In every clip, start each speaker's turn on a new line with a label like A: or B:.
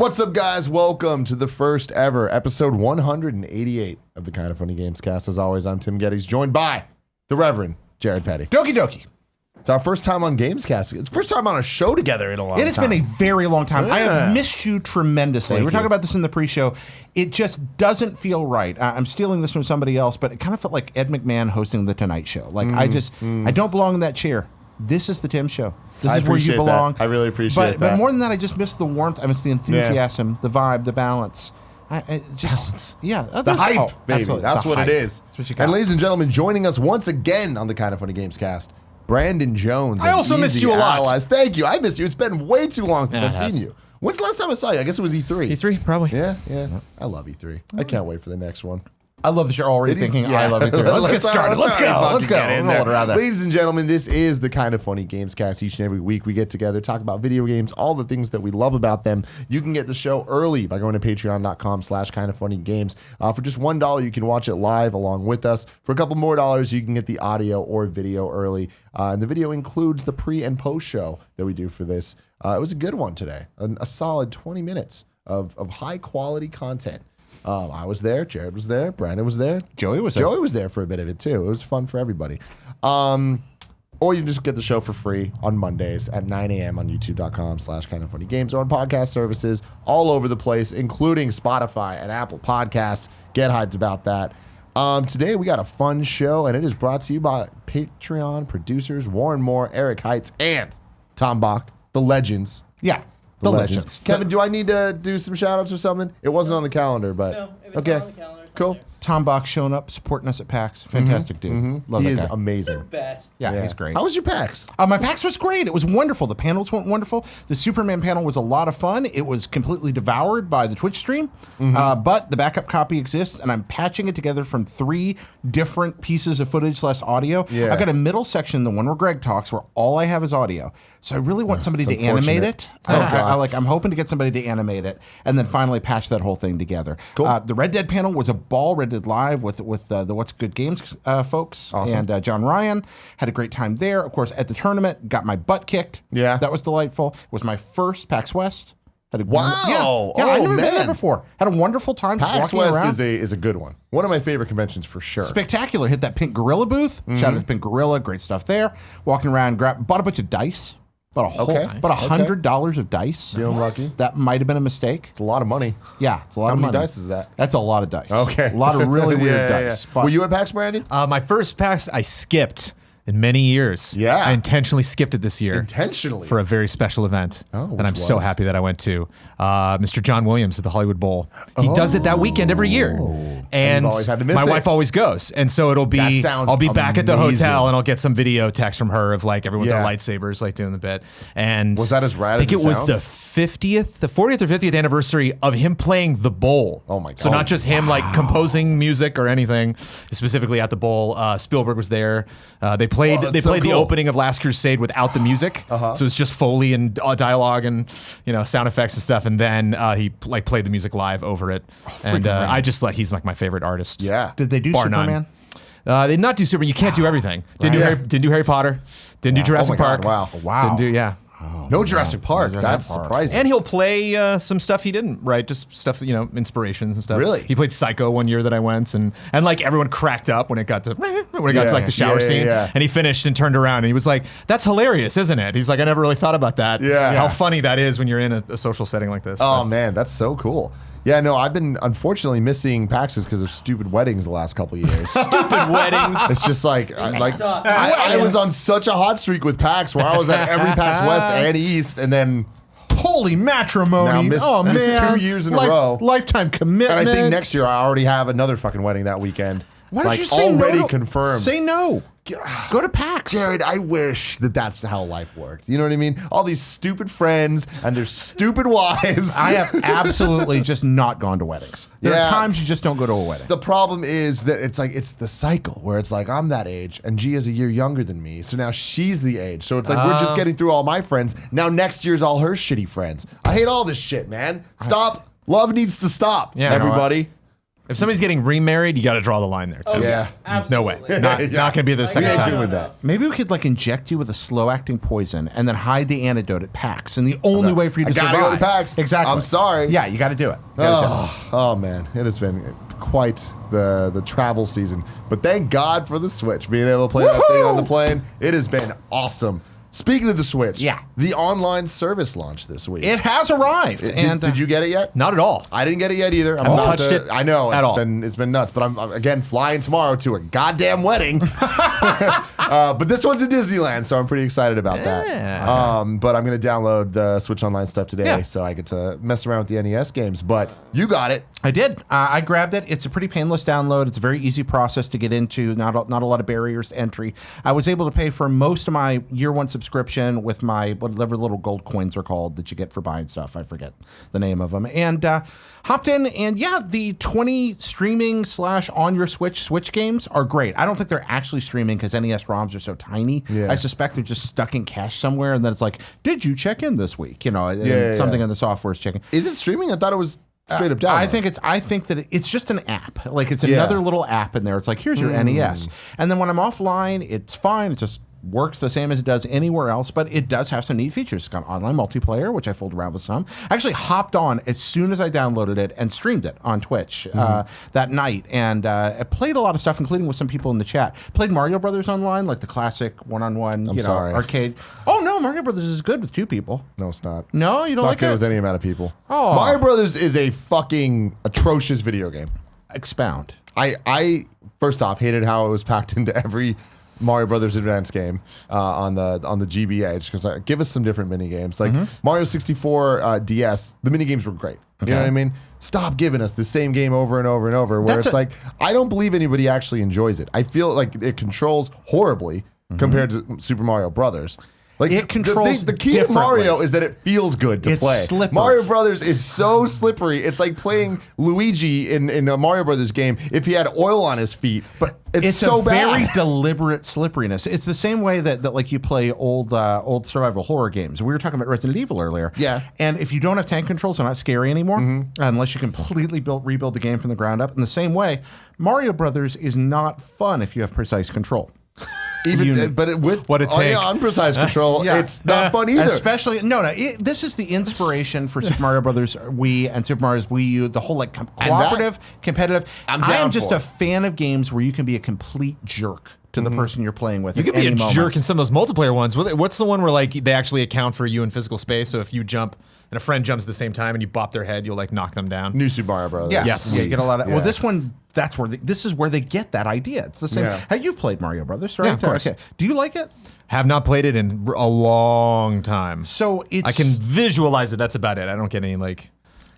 A: What's up, guys? Welcome to the first ever episode 188 of the Kind of Funny Gamescast. As always, I'm Tim Gettys, joined by the Reverend Jared Petty.
B: Doki doki.
A: It's our first time on Gamescast. It's first time on a show together in a long time.
B: It has been a very long time.
A: Yeah.
B: I have missed you tremendously.
A: Thank
B: We're talking
A: you.
B: about this in the pre-show. It just doesn't feel right. I'm stealing this from somebody else, but it kind of felt like Ed McMahon hosting the Tonight Show. Like I don't belong in that chair. This is the Tim Show. This is where you belong.
A: That. I really appreciate that.
B: But more than that, I just miss the warmth. I miss the enthusiasm, the vibe, the balance. The
A: hype, baby.
B: Absolutely.
A: That's
B: The
A: what
B: hype.
A: it is.
B: That's what you got.
A: And ladies and gentlemen, joining us once again on the Kind of Funny Gamescast, Brandon Jones.
C: I also missed you a lot.
A: Allies. Thank you. I missed you. It's been way too long since
C: Yeah,
A: I've seen you. When's the last time I saw you? I guess it was E3.
C: E3, probably.
A: Yeah. I love E3. I can't wait for the next one.
B: I love that you're already thinking,
A: Yeah.
B: I love it too. Let's get started. Let's go.
A: Let's go.
B: Roll it around there.
A: Ladies and gentlemen, this is the Kind of Funny Gamescast. Each and every week we get together, talk about video games, all the things that we love about them. You can get the show early by going to patreon.com/kindoffunnygames. For just $1, you can watch it live along with us. For a couple more dollars, you can get the audio or video early. And the video includes the pre and post show that we do for this. It was a good one today. A solid 20 minutes of high quality content. I was there, Jared was there, Brandon was there.
B: Joey was
A: there for a bit of it too. It was fun for everybody. Or you can just get the show for free on Mondays at 9 a.m. on youtube.com/kindoffunnygames or on podcast services all over the place, including Spotify and Apple Podcasts. Get hyped about that. Today we got a fun show, and it is brought to you by Patreon producers Warren Moore, Eric Heitz, and Tom Bach, the legends.
B: Yeah. The legends.
A: Kevin, do I need to do some shout outs or something? It wasn't on the calendar, but
D: No, if it's
A: okay.
D: not on the calendar, it's
A: Cool.
D: on there.
B: Tom Bach showing up, supporting us at PAX. Fantastic dude. Love
A: He
B: that
A: is
B: guy.
A: amazing.
D: Best.
B: Yeah, he's great.
A: How was your PAX?
B: My PAX was great. It was wonderful. The panels went wonderful. The Superman panel was a lot of fun. It was completely devoured by the Twitch stream, but the backup copy exists, and I'm patching it together from 3 different pieces of footage less audio.
A: Yeah.
B: I got a middle section, the one where Greg talks, where all I have is audio. So I really want somebody to animate it. I'm hoping to get somebody to animate it, and then finally patch that whole thing together.
A: Cool.
B: The Red Dead panel was a ball. Red Dead Live with the What's Good Games folks.
A: Awesome.
B: And John Ryan had a great time there. Of course, at the tournament, got my butt kicked.
A: Yeah.
B: That was delightful. It was my first PAX West. Had a
A: Wow.
B: Yeah, I'd never been there
A: Man.
B: before. Had a wonderful time just
A: PAX
B: walking
A: West
B: around.
A: is a good one. One of my favorite conventions for sure.
B: Spectacular. Hit that Pink Gorilla booth. Shout out to Pink Gorilla. Great stuff there. Walking around, bought a bunch of dice. Bought $100 of dice.
A: Feeling lucky.
B: That might have been a mistake.
A: It's a lot of money.
B: Yeah, it's a lot
A: How
B: of
A: many
B: money.
A: dice is that?
B: That's a lot of dice.
A: Okay.
B: A lot of really weird
A: Yeah.
B: dice. But
A: Were you at PAX, Brandon?
C: My first PAX I skipped in many years.
A: Yeah.
C: I intentionally skipped it this year.
A: Intentionally.
C: For a very special event
A: which
C: that I'm so
A: was?
C: happy that I went to. Mr. John Williams at the Hollywood Bowl. He does it that weekend every year. And
A: you've always had to miss
C: my
A: it.
C: wife always goes. And so it'll
A: That
C: be,
A: sounds
C: I'll be back at the
A: amazing.
C: hotel and I'll get some video text from her of like everyone with
A: Yeah.
C: their lightsabers like doing the bit. And
A: Was that as rad
C: I think
A: as it
C: it was
A: sounds?
C: the 40th or 50th anniversary of him playing the bowl.
A: Oh my God.
C: So not just him like composing music or anything, specifically at the bowl. Spielberg was there. They played
A: that's
C: the
A: so cool.
C: opening of Last Crusade without the music. So it's just Foley and dialogue and sound effects and stuff. And then he like played the music live over it. And I just like he's like my favorite artist.
A: Yeah.
B: Did they do
C: Bar none.
B: Superman?
C: They did not do Superman. You can't do everything. Didn't do Harry Potter. Didn't do Jurassic
A: Oh my God,
C: Park.
A: wow.
C: Didn't do
A: No Jurassic Park.
B: Jurassic
A: That's
B: Park.
A: surprising.
C: And he'll play some stuff he didn't write, just stuff inspirations and stuff.
A: Really?
C: He played Psycho one year that I went, and like everyone cracked up when it got to like the shower scene, and he finished and turned around and he was like, "That's hilarious, isn't it?" He's like, "I never really thought about that.
A: Yeah.
C: How funny that is when you're in a social setting like this."
A: Oh man, that's so cool. Yeah, no, I've been unfortunately missing PAXs because of stupid weddings the last couple of years.
C: Stupid weddings.
A: It's just like
D: suck.
A: I was on such a hot streak with PAX where I was at every PAX West and East, and then
B: Holy matrimony.
A: Now missed 2 years in a row.
B: Lifetime commitment.
A: and I think next year I already have another fucking wedding that weekend.
B: Why don't
A: like
B: you say
A: already
B: no?
A: confirmed.
B: Say no. Go to PAX.
A: Jared, I wish that's how life worked. You know what I mean? All these stupid friends and their stupid wives.
B: I have absolutely just not gone to weddings. There
A: Yeah.
B: are times you just don't go to a wedding.
A: The problem is that it's the cycle where it's like I'm that age and G is a year younger than me. So now she's the age. So it's like we're just getting through all my friends. Now next year's all her shitty friends. I hate all this shit, man. Stop. Love needs to stop,
C: Yeah,
A: everybody.
C: If somebody's getting remarried, you got to draw the line there. Too.
A: Yeah.
C: No way.
D: Absolutely.
C: Not going to be the
A: We
C: second
A: ain't
C: time.
A: doing that.
B: Maybe we could like inject you with a slow-acting poison and then hide the antidote at PAX, and the only way for you to
A: I gotta
B: survive.
A: go to PAX.
B: Exactly.
A: I'm sorry.
B: Yeah, you got to do it. You gotta do it.
A: Oh man, it has been quite the travel season. But thank God for the Switch, being able to play that thing on the plane. It has been awesome. Speaking of the Switch,
B: Yeah.
A: the online service launched this week.
B: It has arrived.
A: Did you get it yet?
C: Not at all.
A: I didn't get it yet either.
C: Haven't
A: about
C: touched it
A: I know
C: at all.
A: it's been nuts, but I'm again flying tomorrow to a goddamn wedding. But this one's in Disneyland, so I'm pretty excited about that. But I'm gonna download the Switch Online stuff today,
B: Yeah.
A: so I get to mess around with the NES games. But you got it.
B: I did. I grabbed it. It's a pretty painless download. It's a very easy process to get into. Not a lot of barriers to entry. I was able to pay for most of my year one subscription with my whatever little gold coins are called that you get for buying stuff. I forget the name of them. And hopped in, and yeah, the 20 streaming / on your Switch games are great. I don't think they're actually streaming because NES ROMs are so tiny.
A: Yeah.
B: I suspect they're just stuck in cache somewhere, and then it's like, did you check in this week? And
A: yeah,
B: something
A: yeah.
B: in the software is checking.
A: Is it streaming? I thought it was straight up download.
B: I think that it's just an app. Like it's another little app in there. It's like, here's your NES. And then when I'm offline, it's fine. It just works the same as it does anywhere else, but it does have some neat features. It's got online multiplayer, which I fooled around with some. I actually hopped on as soon as I downloaded it and streamed it on Twitch that night. And I played a lot of stuff, including with some people in the chat. Played Mario Brothers online, like the classic one-on-one
A: sorry.
B: arcade. Oh no, Mario Brothers is good with 2 people.
A: No, it's not.
B: No, you
A: It's
B: don't
A: not
B: like
A: good
B: it?
A: with any amount of people.
B: Oh.
A: Mario Brothers is a fucking atrocious video game.
B: Expound.
A: I first off hated how it was packed into every Mario Brothers Advance game on the GBA, just because give us some different mini games. Like Mario 64 DS, the mini games were great. You know what I mean? Stop giving us the same game over and over and over. Where
B: That's
A: it's like I don't believe anybody actually enjoys it. I feel like it controls horribly compared to Super Mario Brothers. Like
B: It controls
A: the key to
B: differently.
A: Mario is that it feels good to
B: It's
A: play.
B: slippery.
A: Mario Brothers is so slippery. It's like playing Luigi in a Mario Brothers game if he had oil on his feet. But it's so
B: a
A: bad.
B: very deliberate slipperiness. It's the same way that like you play old survival horror games. We were talking about Resident Evil earlier.
A: Yeah.
B: And if you don't have tank controls, they're not scary anymore unless you completely rebuild the game from the ground up. In the same way, Mario Brothers is not fun if you have precise control.
A: With
C: What it take.
A: unprecise control, it's not fun either.
B: Especially this is the inspiration for Super Mario Brothers Wii and Super Mario's Wii U. The whole like cooperative, competitive.
A: I'm
B: I
A: down
B: am just
A: for
B: a
A: it.
B: fan of games where you can be a complete jerk to the person you're playing with.
C: You could be a jerk in some of those multiplayer ones. What's the one where like they actually account for you in physical space? So if you jump and a friend jumps at the same time and you bop their head, you'll like knock them down.
A: New Super Mario Brothers.
B: Yeah.
C: Yes.
B: Yeah, you get a lot of.
A: Yeah.
B: Well, this one. That's where this is where they get that idea. It's the same.
A: Yeah.
B: Hey, you've played Mario Brothers, right?
C: Yeah, of course.
B: Okay. Do you like it?
C: Have not played it in a long time.
B: So it's.
C: I can visualize it. That's about it. I don't get any like.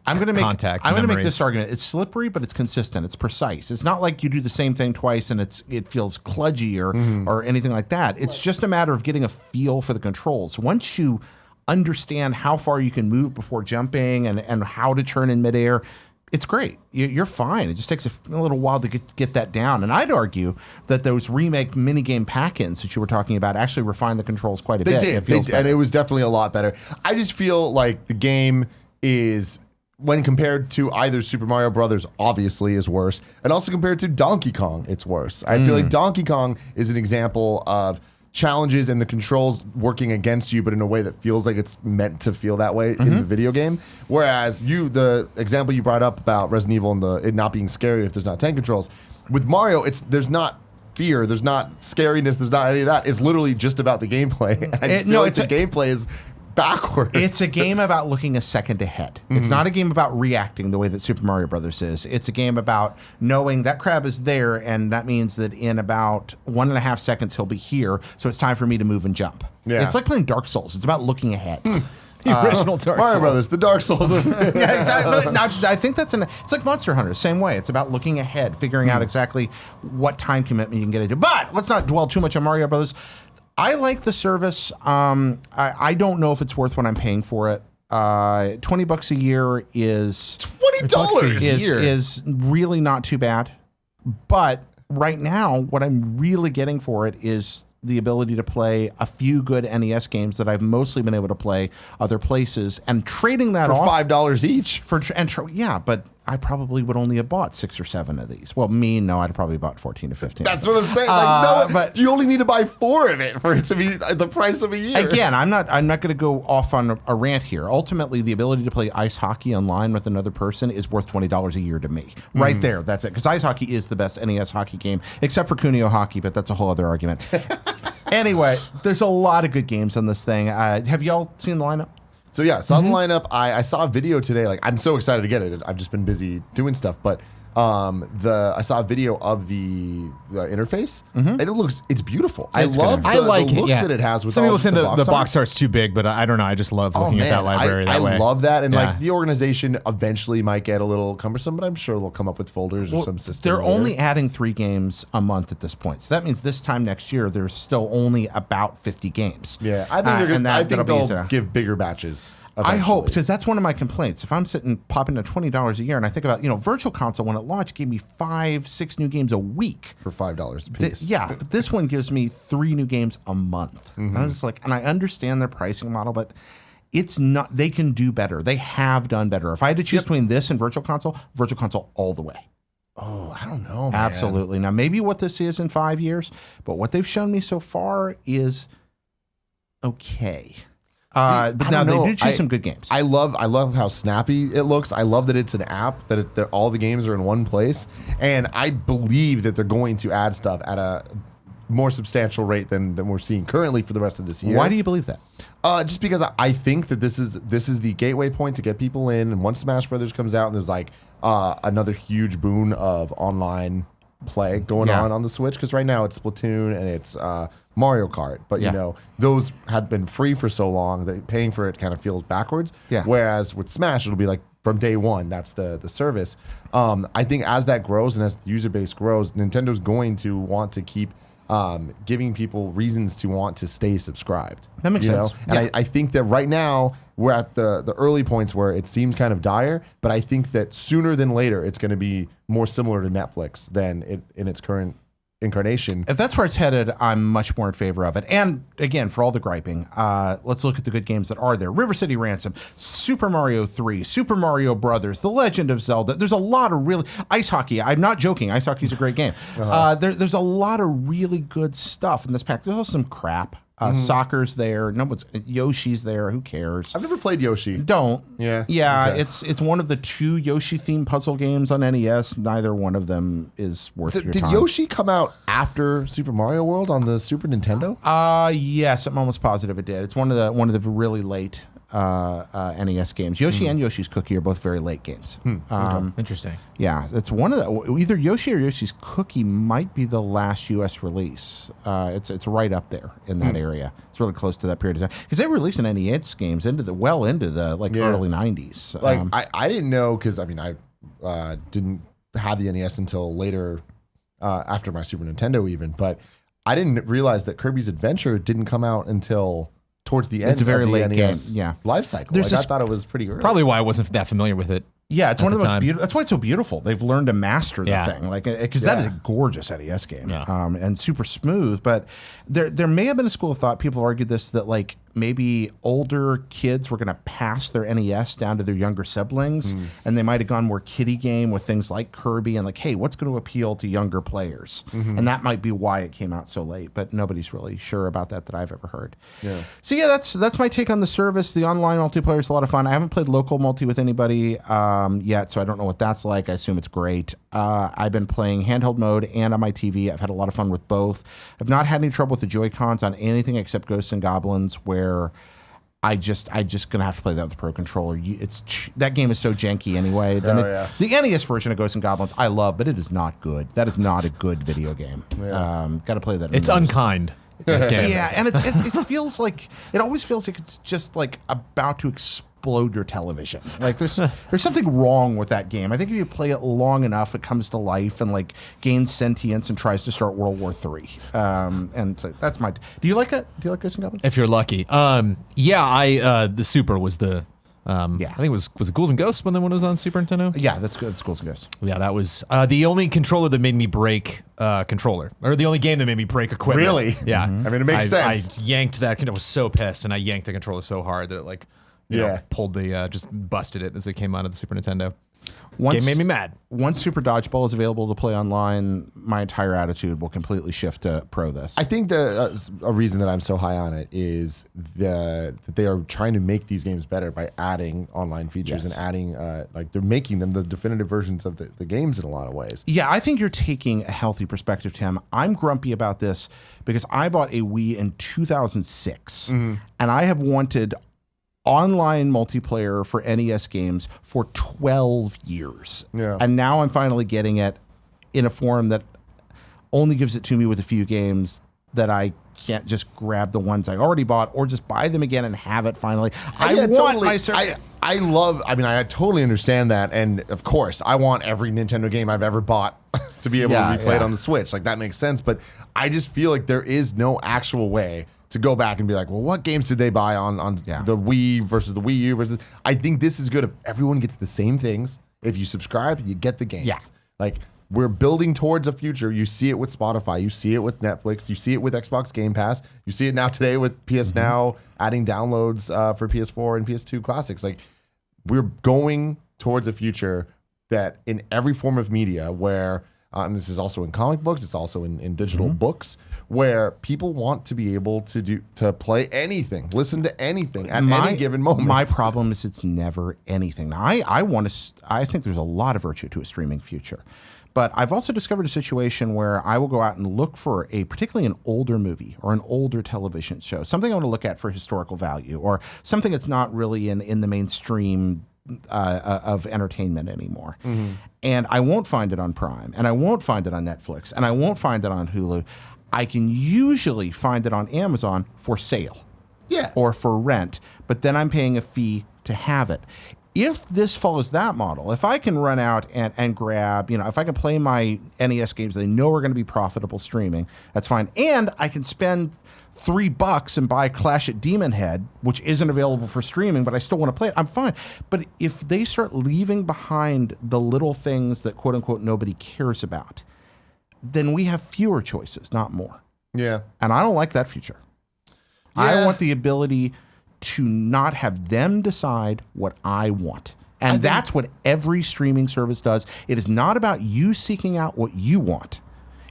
B: I'm gonna make
C: contact
B: I'm gonna make
C: memories.
B: this argument. It's slippery, but it's consistent. It's precise. It's not like you do the same thing twice and it feels kludgy or anything like that. It's just a matter of getting a feel for the controls. Once you understand how far you can move before jumping and how to turn in midair, it's great. You're fine. It just takes a little while to get that down. And I'd argue that those remake minigame pack-ins that you were talking about actually refine the controls quite a
A: They
B: bit.
A: did.
B: It feels
A: And
B: better.
A: it was definitely a lot better. I just feel like the game is, when compared to either Super Mario Brothers, obviously is worse, and also compared to Donkey Kong, it's worse. I feel like Donkey Kong is an example of challenges and the controls working against you, but in a way that feels like it's meant to feel that way in the video game. Whereas the example you brought up about Resident Evil and it not being scary if there's not tank controls, with Mario, there's not fear, there's not scariness, there's not any of that. It's literally just about the gameplay. And I just feel like the gameplay is backwards.
B: It's a game about looking a second ahead. It's not a game about reacting the way that Super Mario Brothers is. It's a game about knowing that crab is there, and that means that in about 1.5 seconds he'll be here, so it's time for me to move and jump.
A: Yeah.
B: It's like playing Dark Souls. It's about looking ahead.
C: The original Dark
A: Mario
C: Souls.
A: Brothers, the Dark Souls.
B: Yeah, exactly. But I think it's like Monster Hunter, same way. It's about looking ahead, figuring out exactly what time commitment you can get into. But let's not dwell too much on Mario Brothers. I like the service. I don't know if it's worth what I'm paying for it. $20 a year is
A: $20 a year.
B: is really not too bad. But right now, what I'm really getting for it is the ability to play a few good NES games that I've mostly been able to play other places, and trading that
A: For
B: off
A: $5 each.
B: yeah, but I probably would only have bought 6 or 7 of these. Well, no, I'd probably bought 14 to 15.
A: That's what I'm saying. Like, no, but you only need to buy 4 of it for it to be the price of a year.
B: Again, I'm not going to go off on a rant here. Ultimately, the ability to play ice hockey online with another person is worth $20 a year to me. Right there, that's it. Because ice hockey is the best NES hockey game, except for Kunio hockey, but that's a whole other argument. Anyway, there's a lot of good games on this thing. Have y'all seen the lineup?
A: So yeah, saw the lineup. I saw a video today. Like, I'm so excited to get it. I've just been busy doing stuff, but I saw a video of the interface, and it's beautiful. I love the look that it has. With
C: some people say the box
A: art.
C: art's too big, but I don't know. I just love looking at that library that way.
A: I love that, and like the organization eventually might get a little cumbersome, but I'm sure they'll come up with folders or some system.
B: They're only adding 3 games a month at this point, so that means this time next year there's still only about 50 games.
A: Yeah, I think they'll give bigger batches. Eventually.
B: I hope, because that's one of my complaints. If I'm sitting popping to $20 a year, and I think about, Virtual Console when it launched gave me 5-6 new games a week
A: for $5 a piece.
B: But this one gives me 3 new games a month. And I'm just like, and I understand their pricing model, but it's not. They can do better. They have done better. If I had to choose between this and Virtual Console all the way.
A: Oh, I don't know, man.
B: Absolutely. Now, maybe what this is in 5 years, but what they've shown me so far is okay. But now they do choose some good games.
A: I love how snappy it looks. I love that it's an app, that all the games are in one place. And I believe that they're going to add stuff at a more substantial rate than we're seeing currently for the rest of this year.
B: Why do you believe that?
A: Just because I think that this is the gateway point to get people in. And once Smash Brothers comes out and there's like another huge boon of online play going on the Switch, because right now it's Splatoon and it's Mario Kart, but those had been free for so long that paying for it kind of feels backwards. Whereas with Smash, it'll be like from day one, that's the service. I think as that grows and as the user base grows, Nintendo's going to want to keep giving people reasons to want to stay subscribed.
B: That makes sense.
A: And I think that right now we're at the early points where it seems kind of dire, but I think that sooner than later it's going to be more similar to Netflix than in its current incarnation.
B: If that's where it's headed, I'm much more in favor of it. And again, for all the griping, let's look at the good games that are there. River City Ransom, Super Mario 3, Super Mario Brothers, The Legend of Zelda. There's a lot of really... Ice hockey, I'm not joking. Ice hockey is a great game. There's a lot of really good stuff in this pack. There's also some crap. Soccer's there. Yoshi's there. Who cares?
A: I've never played Yoshi.
B: Don't.
A: Yeah.
B: Okay. It's one of the 2 Yoshi-themed puzzle games on NES. Neither one of them is worth your time.
A: Did Yoshi come out after Super Mario World on the Super Nintendo?
B: Yes, I'm almost positive it did. It's one of the really late NES games. Yoshi and Yoshi's Cookie are both very late games.
C: Interesting.
B: Yeah, it's one of the either Yoshi or Yoshi's Cookie might be the last U.S. release. It's right up there in that area. It's really close to that period of time because they were releasing NES games into the early 90s.
A: I didn't know because I didn't have the NES until later after my Super Nintendo even, but I didn't realize that Kirby's Adventure didn't come out until towards the end
B: it's a very
A: of the
B: late
A: NES
B: game.
A: life cycle. I thought it was pretty early.
C: Probably why I wasn't that familiar with it.
B: Yeah, it's one of the most beautiful. That's why it's so beautiful. They've learned to master the thing, because that is a gorgeous NES game and super smooth. But there may have been a school of thought. People have argued this that maybe older kids were going to pass their NES down to their younger siblings, and they might have gone more kiddie game with things like Kirby and hey, what's going to appeal to younger players? And that might be why it came out so late. But nobody's really sure about that I've ever heard. Yeah. So that's my take on the service. The online multiplayer is a lot of fun. I haven't played local multi with anybody yet, so I don't know what that's like. I assume it's great. I've been playing handheld mode and on my TV. I've had a lot of fun with both. I've not had any trouble with the Joy-Cons on anything except Ghosts and Goblins, where I just gonna have to play that with the Pro Controller. That game is so janky anyway. The NES version of Ghosts and Goblins I love, but it is not good. That is not a good video game. Got to play that.
C: It's unkind.
B: Yeah, and it feels like it always feels like it's just about to explode your television. There's something wrong with that game. I think if you play it long enough, it comes to life and gains sentience and tries to start World War III. And so that's my. Do you like it? Do you like Ghosts and Goblins?
C: If you're lucky. The Super was the. I think it was it Ghouls and Ghosts when it was on Super Nintendo?
B: Yeah, that's good. It's Ghouls and Ghosts.
C: Yeah, that was the only controller that made me break controller, or the only game that made me break equipment.
A: Really?
C: Yeah.
A: I mean, it makes sense.
C: I yanked that. I was so pissed, and I yanked the controller so hard that it pulled the just busted it as it came out of the Super Nintendo. Game made me mad.
B: Once Super Dodgeball is available to play online, my entire attitude will completely shift to pro this.
A: I think a reason that I'm so high on it is that they are trying to make these games better by adding online features and adding, like they're making them the definitive versions of the games in a lot of ways.
B: Yeah, I think you're taking a healthy perspective, Tim. I'm grumpy about this because I bought a Wii in 2006, and I have wanted online multiplayer for NES games for 12 years.
A: Yeah.
B: And now I'm finally getting it in a form that only gives it to me with a few games that I can't just grab the ones I already bought or just buy them again and have it finally. I want my service.
A: I totally understand that. And of course, I want every Nintendo game I've ever bought to be able to be played on the Switch. Like, that makes sense. But I just feel like there is no actual way to go back and be like, well, what games did they buy on the Wii versus the Wii U versus? I think this is good if everyone gets the same things. If you subscribe, you get the games.
B: Yeah.
A: Like, we're building towards a future. You see it with Spotify. You see it with Netflix. You see it with Xbox Game Pass. You see it now today with PS Now adding downloads for PS4 and PS2 classics. Like, we're going towards a future that in every form of media where, and this is also in comic books, it's also in digital books, where people want to be able to play anything, listen to anything at any given moment.
B: My problem is it's never anything. Now, I think there's a lot of virtue to a streaming future. But I've also discovered a situation where I will go out and look for particularly an older movie or an older television show, something I want to look at for historical value, or something that's not really in the mainstream of entertainment anymore. And I won't find it on Prime, and I won't find it on Netflix, and I won't find it on Hulu. I can usually find it on Amazon for sale.
A: Yeah.
B: Or for rent, but then I'm paying a fee to have it. If this follows that model, if I can run out and grab, if I can play my NES games that I know are going to be profitable streaming, that's fine. And I can spend $3 and buy Clash at Demon Head, which isn't available for streaming, but I still want to play it, I'm fine. But if they start leaving behind the little things that quote unquote nobody cares about, then we have fewer choices, not more.
A: Yeah.
B: And I don't like that future.
A: Yeah.
B: I want the ability to not have them decide what I want. And that's what every streaming service does. It is not about you seeking out what you want.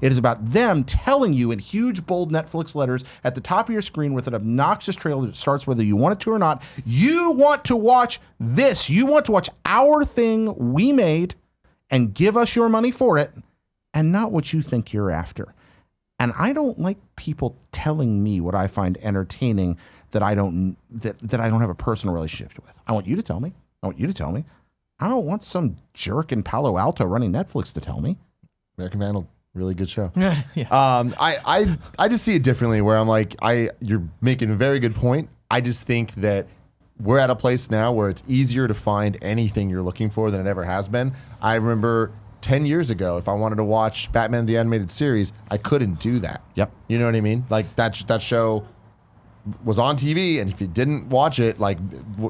B: It is about them telling you in huge, bold Netflix letters at the top of your screen with an obnoxious trailer that starts whether you want it to or not. You want to watch this. You want to watch our thing we made and give us your money for it, and not what you think you're after. And I don't like people telling me what I find entertaining that I don't have a personal relationship with. I want you to tell me. I want you to tell me. I don't want some jerk in Palo Alto running Netflix to tell me.
A: American Vandal, really good show.
C: Yeah.
A: I just see it differently, where I'm like, you're making a very good point. I just think that we're at a place now where it's easier to find anything you're looking for than it ever has been. I remember 10 years ago, if I wanted to watch Batman the Animated Series, I couldn't do that.
B: Yep.
A: You know what I mean? Like, that show was on TV, and if you didn't watch it, like,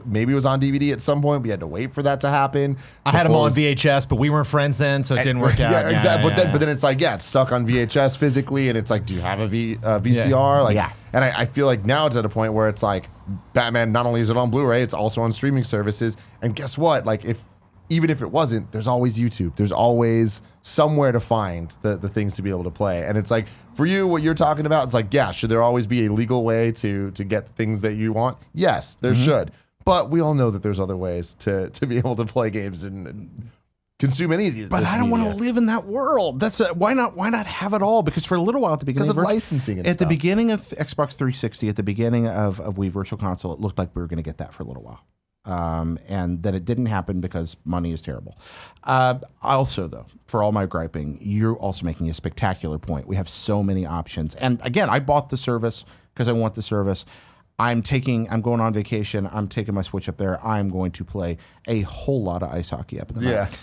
A: maybe it was on DVD at some point, but you had to wait for that to happen.
C: I had them on VHS, but we weren't friends then, so it didn't work out.
A: Yeah, exactly. But then it's like, it's stuck on VHS physically, and it's like, do you have a VCR? Like,
B: yeah.
A: And I feel like now it's at a point where it's like, Batman, not only is it on Blu-ray, it's also on streaming services. And guess what? Like, even if it wasn't, there's always YouTube. There's always somewhere to find the things to be able to play. And it's like, for you, what you're talking about, it's like, should there always be a legal way to get the things that you want? Yes, there should. But we all know that there's other ways to be able to play games and consume any of these.
B: But I don't want to live in that world. That's why not have it all? Because for a little while at the beginning
A: of licensing and
B: at
A: stuff.
B: the beginning of Xbox 360, at the beginning of Wii Virtual Console, it looked like we were going to get that for a little while. And that it didn't happen because money is terrible. Also, though, for all my griping, you're also making a spectacular point. We have so many options. And again, I bought the service because I want the service. I'm going on vacation. I'm taking my Switch up there. I'm going to play a whole lot of ice hockey up in the mountains.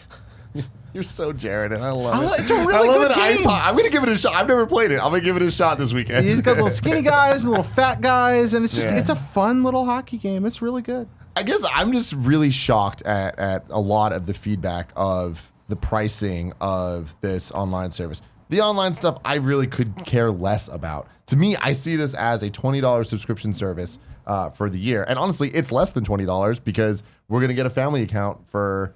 A: You're so Jared, and I love it.
B: It's a really good game.
A: Ice hockey. I'm going to give it a shot. I've never played it. I'm going to give it a shot this weekend.
B: He's got little skinny guys and little fat guys, and it's a fun little hockey game. It's really good.
A: I guess I'm just really shocked at a lot of the feedback of the pricing of this online service. The online stuff I really could care less about. To me, I see this as a $20 subscription service for the year. And honestly, it's less than $20 because we're going to get a family account for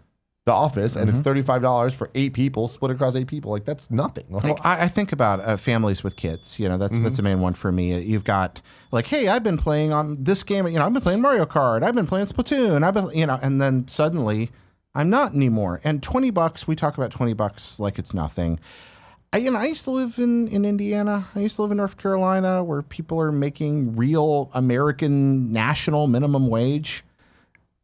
A: The Office, and it's $35 for 8 people, split across 8 people. Like, that's nothing. Like,
B: Well, I think about families with kids. You know, that's the main one for me. You've got like, hey, I've been playing on this game. You know, I've been playing Mario Kart. I've been playing Splatoon. I've been, you know, and then suddenly I'm not anymore. And $20, we talk about $20 like it's nothing. I used to live in Indiana. I used to live in North Carolina, where people are making real American national minimum wage,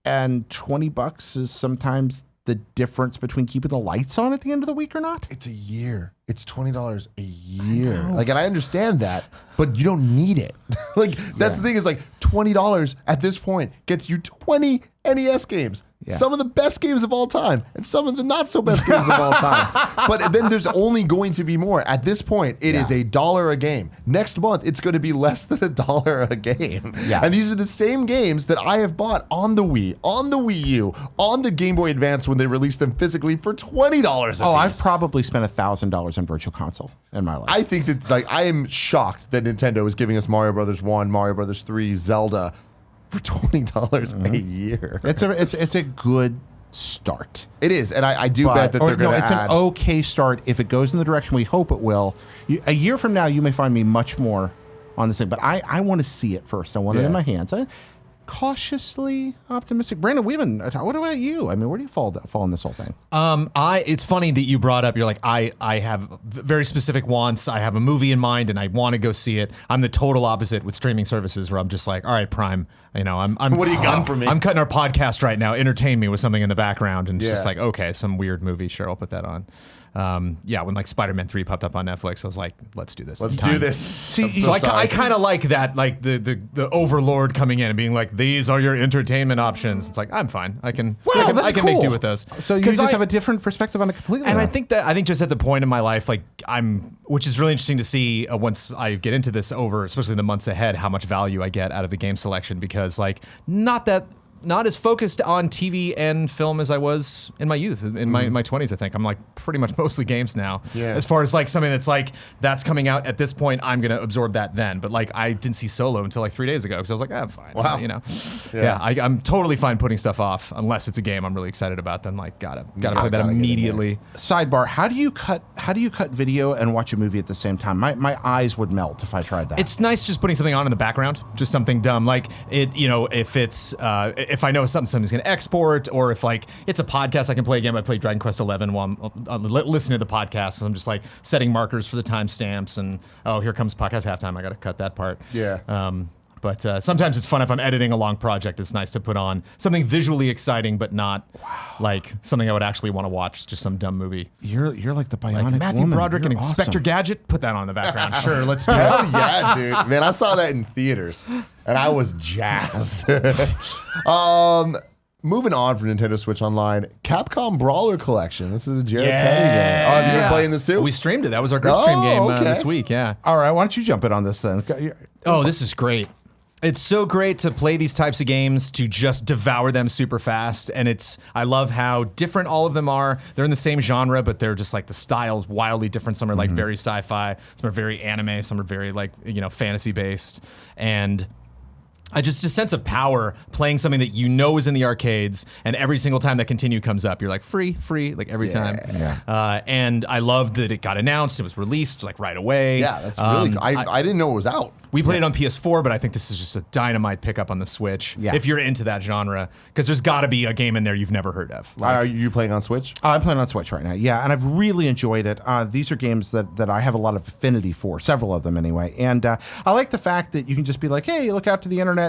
B: and $20 is sometimes the difference between keeping the lights on at the end of the week or not.
A: it's a year. It's $20 a year. Like, and I understand that, but you don't need it. Like, that's the thing is, like, $20 at this point gets you 20 NES games.
B: Yeah.
A: Some of the best games of all time, and some of the not so best games of all time. But then there's only going to be more. At this point, it is $1 a game. Next month, it's going to be less than $1 a game.
B: Yeah.
A: And these are the same games that I have bought on the Wii, on the Wii U, on the Game Boy Advance when they released them physically for $20 a piece.
B: Oh, I've probably spent $1,000 on Virtual Console in my life.
A: I think that, like, I am shocked that Nintendo is giving us Mario Brothers 1, Mario Brothers 3, Zelda for $20 a year.
B: It's a good start.
A: It is, and I do bet that they're going to
B: it's
A: add.
B: an okay start if it goes in the direction we hope it will. A year from now, you may find me much more on this thing, but I want to see it first. I want it in my hands. Cautiously optimistic. Brandon, what about you? I mean, where do you fall in this whole thing?
C: It's funny that you brought up, you're like, I have very specific wants. I have a movie in mind and I want to go see it. I'm the total opposite with streaming services where I'm just like, all right, Prime, you know, I'm
A: What do you got for me?
C: I'm cutting our podcast right now. Entertain me with something in the background. And it's just
A: Yeah.
C: like, okay, some weird movie. Sure, I'll put that on. When like Spider-Man 3 popped up on Netflix, I was like, let's do this.
A: Let's
C: It's time.
A: do this.
B: See,
A: I'm
C: So I
A: sorry.
C: kind of like that, like the overlord coming in and being like, these are your entertainment options. It's like, I'm fine. I can make do with those.
B: So you just have a different perspective on it completely.
C: And
B: now.
C: I think just at the point in my life, like which is really interesting to see once I get into this over, especially in the months ahead, how much value I get out of the game selection, because like not as focused on TV and film as I was in my youth, in my 20s, I think. I'm like pretty much mostly games now.
A: Yeah.
C: As far as like something that's coming out at this point, I'm going to absorb that then. But like I didn't see Solo until like 3 days ago because I was like, I'm fine.
A: Wow.
C: You know?
A: Yeah.
C: I'm totally fine putting stuff off unless it's a game I'm really excited about. Then like gotta play that
A: gotta get in there.
C: immediately.
B: Sidebar: How do you cut video and watch a movie at the same time? My eyes would melt if I tried that.
C: It's nice just putting something on in the background, just something dumb. Like it, you know, if it's if I know something's going to export, or if like it's a podcast, I can play a game. I play Dragon Quest 11 while I'm listening to the podcast. So I'm just like setting markers for the timestamps, and oh, here comes podcast halftime. I got to cut that part.
A: Yeah.
C: But sometimes it's fun if I'm editing a long project. It's nice to put on something visually exciting, but not like something I would actually want to watch. Just some dumb movie.
B: You're like the bionic
C: Like Matthew
B: woman.
C: Broderick and
B: You're
C: Inspector
B: awesome.
C: Gadget. Put that on in the background. Sure, let's do it.
A: Hell yeah, dude. Man, I saw that in theaters, and I was jazzed. Moving on from Nintendo Switch Online, Capcom Brawler Collection. This is a Jared Petty game. Oh, have you been playing this too?
C: We streamed it. That was our group stream game
A: okay.
C: this week. Yeah.
B: All right, why don't you jump in on this then?
C: Oh, this is great. It's so great to play these types of games, to just devour them super fast. And I love how different all of them are. They're in the same genre, but they're just like the styles wildly different. Some are like very sci-fi, some are very anime, some are very like, you know, fantasy based. And just a sense of power playing something that you know is in the arcades, and every single time that continue comes up, you're like free, like every time.
B: Yeah.
C: And I loved that it got announced, it was released like right away.
A: Yeah, that's really cool. I didn't know it was out.
C: We played it on PS4, but I think this is just a dynamite pickup on the Switch.
B: Yeah.
C: If you're into that genre, because there's got to be a game in there you've never heard of.
A: Are you playing on Switch?
B: I'm playing on Switch right now, yeah, and I've really enjoyed it. These are games that I have a lot of affinity for, several of them anyway, and I like the fact that you can just be like, hey, look out to the internet.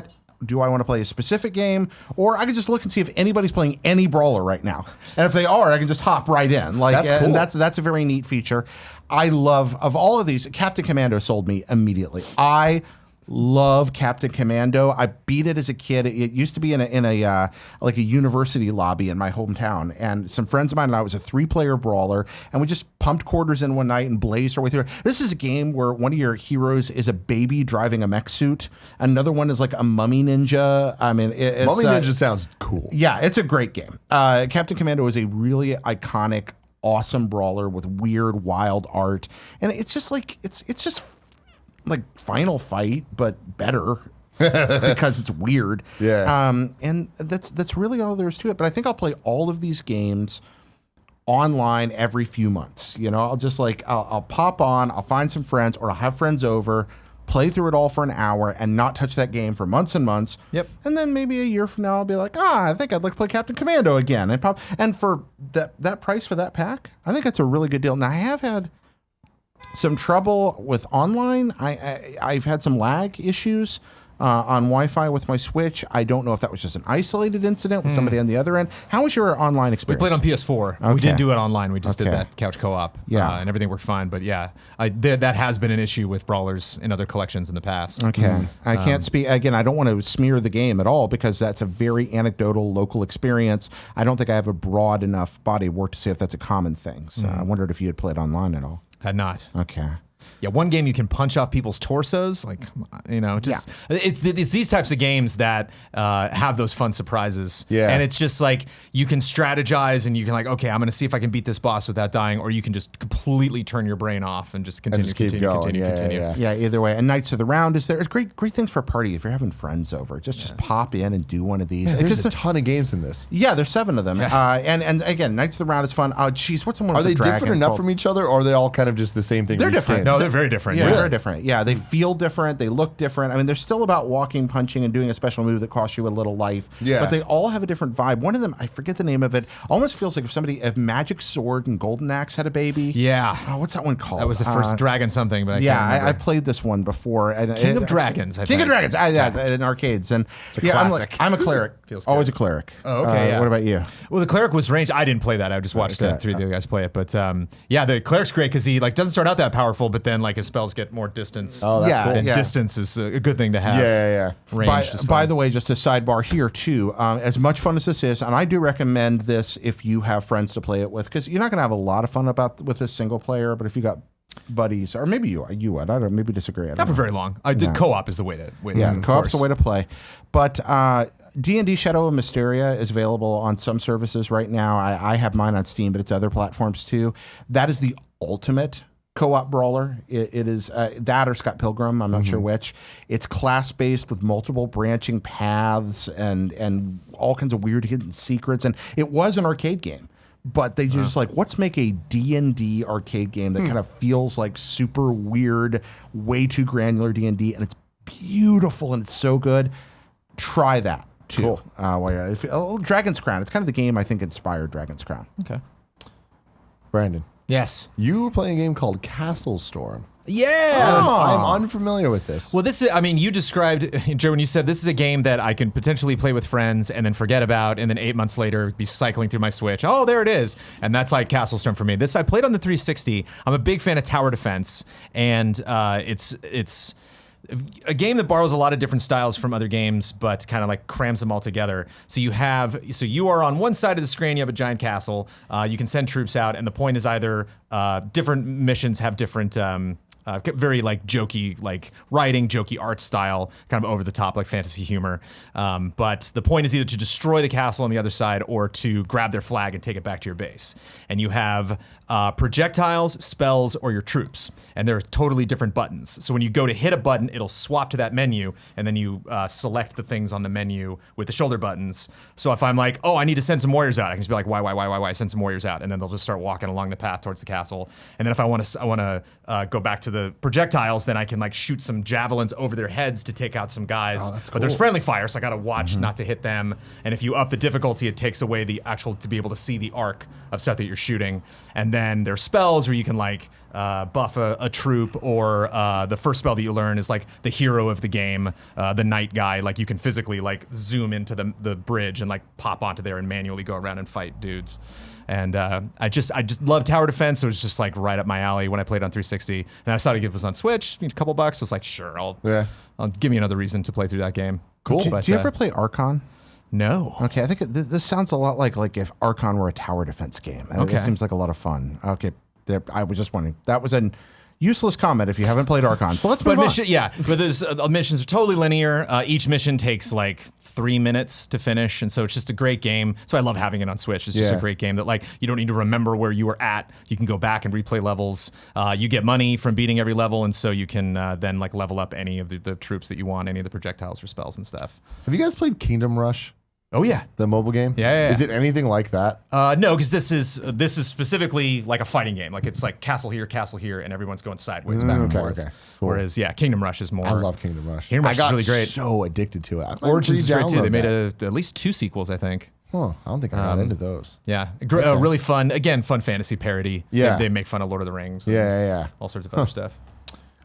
B: Do I want to play a specific game? Or I can just look and see if anybody's playing any brawler right now. And if they are, I can just hop right in. Like,
A: That's cool.
B: And that's a very neat feature. I love, of all of these, Captain Commando sold me immediately. I love Captain Commando. I beat it as a kid. It used to be in a like a university lobby in my hometown, and some friends of mine and I was a 3-player brawler, and we just pumped quarters in one night and blazed our way through it. This is a game where one of your heroes is a baby driving a mech suit. Another one is like a mummy ninja. I mean, it's
A: Mummy Ninja sounds cool.
B: yeah, it's a great game. Captain Commando is a really iconic, awesome brawler with weird, wild art, and it's just like it's just like Final Fight, but better. because it's weird.
A: Yeah.
B: And that's really all there is to it. But I think I'll play all of these games online every few months. You know, I'll just I'll pop on, I'll find some friends, or I'll have friends over, play through it all for an hour and not touch that game for months and months.
C: Yep.
B: And then maybe a year from now I'll be like, I think I'd like to play Captain Commando again. And for that price for that pack, I think that's a really good deal. Now I have had some trouble with online. I've had some lag issues on Wi-Fi with my Switch. I don't know if that was just an isolated incident with somebody on the other end. How was your online
C: We
B: experience?
C: played on PS4.
B: Okay.
C: We didn't do it online. We just did
B: Okay.
C: that couch co-op.
B: Yeah.
C: And everything worked fine. But yeah, that has been an issue with brawlers in other collections in the past.
B: Okay. I can't speak. Again, I don't want to smear the game at all because that's a very anecdotal local experience. I don't think I have a broad enough body of work to say if that's a common thing. So I wondered if you had played online at all.
C: Had not.
B: Okay.
C: Yeah, one game you can punch off people's torsos, it's these types of games that have those fun surprises.
A: Yeah.
C: And it's just like you can strategize and you can okay, I'm going to see if I can beat this boss without dying, or you can just completely turn your brain off and just continue,
A: keep going.
C: continue.
A: Yeah.
B: Yeah, either way. And Knights of the Round is there. It's great things for a party if you're having friends over. Just pop in and do one of these.
A: There's a ton of games in this.
B: Yeah, there's 7 of them. And again, Knights of the Round is fun. Oh, geez, what's the one
A: Are
B: with
A: they
B: the dragon
A: different enough
B: called?
A: from each other, or are they all kind of just the same thing?
B: They're
A: reskinned?
B: different.
C: No, they're very different.
B: Yeah,
C: Yeah.
B: they're different. Yeah, they feel different. They look different. I mean, they're still about walking, punching, and doing a special move that costs you a little life.
A: Yeah.
B: But they all have a different vibe. One of them, I forget the name of it, almost feels like if Magic Sword and Golden Axe had a baby.
C: Yeah.
B: Oh, what's that one called?
C: That was the first Dragon something, but I
B: Yeah,
C: can't remember.
B: I've played this one before. And
C: King of Dragons, I
B: King of
C: think.
B: Dragons, in arcades. And
A: classic.
B: I'm a cleric.
C: Feels
B: Always
C: good.
B: a cleric.
C: Oh, okay, yeah.
B: What about you?
C: Well, the cleric was ranged. I didn't play that. I just watched
B: Okay.
C: 3 of the other guys play it. But yeah, the cleric's great because he doesn't start out that powerful, but then his spells get more distance.
A: Oh, that's
B: Yeah,
A: cool.
C: and
B: yeah.
C: distance is a good thing to have.
A: Yeah.
C: Ranged is
B: By
C: fun.
B: the way, just a sidebar here too. As much fun as this is, and I do recommend this if you have friends to play it with, because you're not going to have a lot of fun with this single player. But if you got buddies, or maybe you would, I don't maybe disagree. I don't
C: Not for
B: know.
C: very long. I did co-op is the way to win.
B: Yeah,
C: of
B: co-op's the
C: course.
B: way to play. But D&D Shadow of Mysteria is available on some services right now. I have mine on Steam, but it's other platforms too. That is the ultimate co-op brawler. It is that or Scott Pilgrim. I'm not sure which. It's class-based with multiple branching paths and all kinds of weird hidden secrets. And it was an arcade game. But they just let's make a D&D arcade game that kind of feels like super weird, way too granular D&D, and it's beautiful and it's so good. Try that too. Cool. Dragon's Crown. It's kind of the game I think inspired Dragon's Crown.
C: Okay.
A: Brandon,
C: Yes.
A: you were playing a game called Castle Storm.
C: Yeah.
A: I'm unfamiliar with this.
C: Well, you described, Joe, when you said this is a game that I can potentially play with friends and then forget about, and then 8 months later be cycling through my Switch. Oh, there it is. And that's like Castle Storm for me. I played on the 360. I'm a big fan of tower defense, and it's a game that borrows a lot of different styles from other games, but kind of crams them all together. So you are on one side of the screen, you have a giant castle. You can send troops out, and the point is either different missions have different very jokey, writing, jokey art style, kind of over the top, fantasy humor. But the point is either to destroy the castle on the other side or to grab their flag and take it back to your base. And you have projectiles, spells, or your troops. And they're totally different buttons. So when you go to hit a button, it'll swap to that menu, and then you select the things on the menu with the shoulder buttons. So if I'm I need to send some warriors out, I can just be why, send some warriors out. And then they'll just start walking along the path towards the castle. And then if I want to go back to the projectiles, then I can shoot some javelins over their heads to take out some guys.
A: that's
C: But there's
A: cool.
C: friendly fire, so I gotta watch not to hit them. And if you up the difficulty, it takes away to be able to see the arc of stuff that you're shooting. And then there's spells where you can buff a troop, or the first spell that you learn is the hero of the game, the knight guy. You can physically zoom into the bridge and pop onto there and manually go around and fight dudes. And I just love tower defense, so it was just right up my alley when I played on 360. And I saw it was on Switch, a couple bucks. I was sure, I'll give me another reason to play through that game.
A: Cool.
B: Did you ever play Archon?
C: No.
B: Okay, I think this sounds a lot like if Archon were a tower defense game.
C: Okay.
B: It seems like a lot of fun. Okay, I was just wondering. That was a Useless comment if you haven't played Archon. So let's move on.
C: But there's missions are totally linear. Each mission takes like 3 minutes to finish, and so it's just a great game. So I love having it on Switch. It's just a great game that like you don't need to remember where you were at. You can go back and replay levels. You get money from beating every level, and so you can then like level up any of the troops that you want, any of the projectiles or spells and stuff.
A: Have you guys played Kingdom Rush?
C: Oh yeah,
A: the mobile game.
C: Yeah.
A: Is it anything like that?
C: No, because this is specifically like a fighting game. Like it's like castle here, and everyone's going sideways back and forth. Okay, cool. Whereas Kingdom Rush is more.
A: I love Kingdom Rush.
C: Kingdom Rush is really great.
A: So addicted to it.
C: Origins is great too. They made at least 2 sequels, I think.
A: Huh, I don't think I got into those.
C: Yeah, really fun. Again, fun fantasy parody.
A: Yeah,
C: they make fun of Lord of the Rings.
A: Yeah.
C: All sorts of other stuff.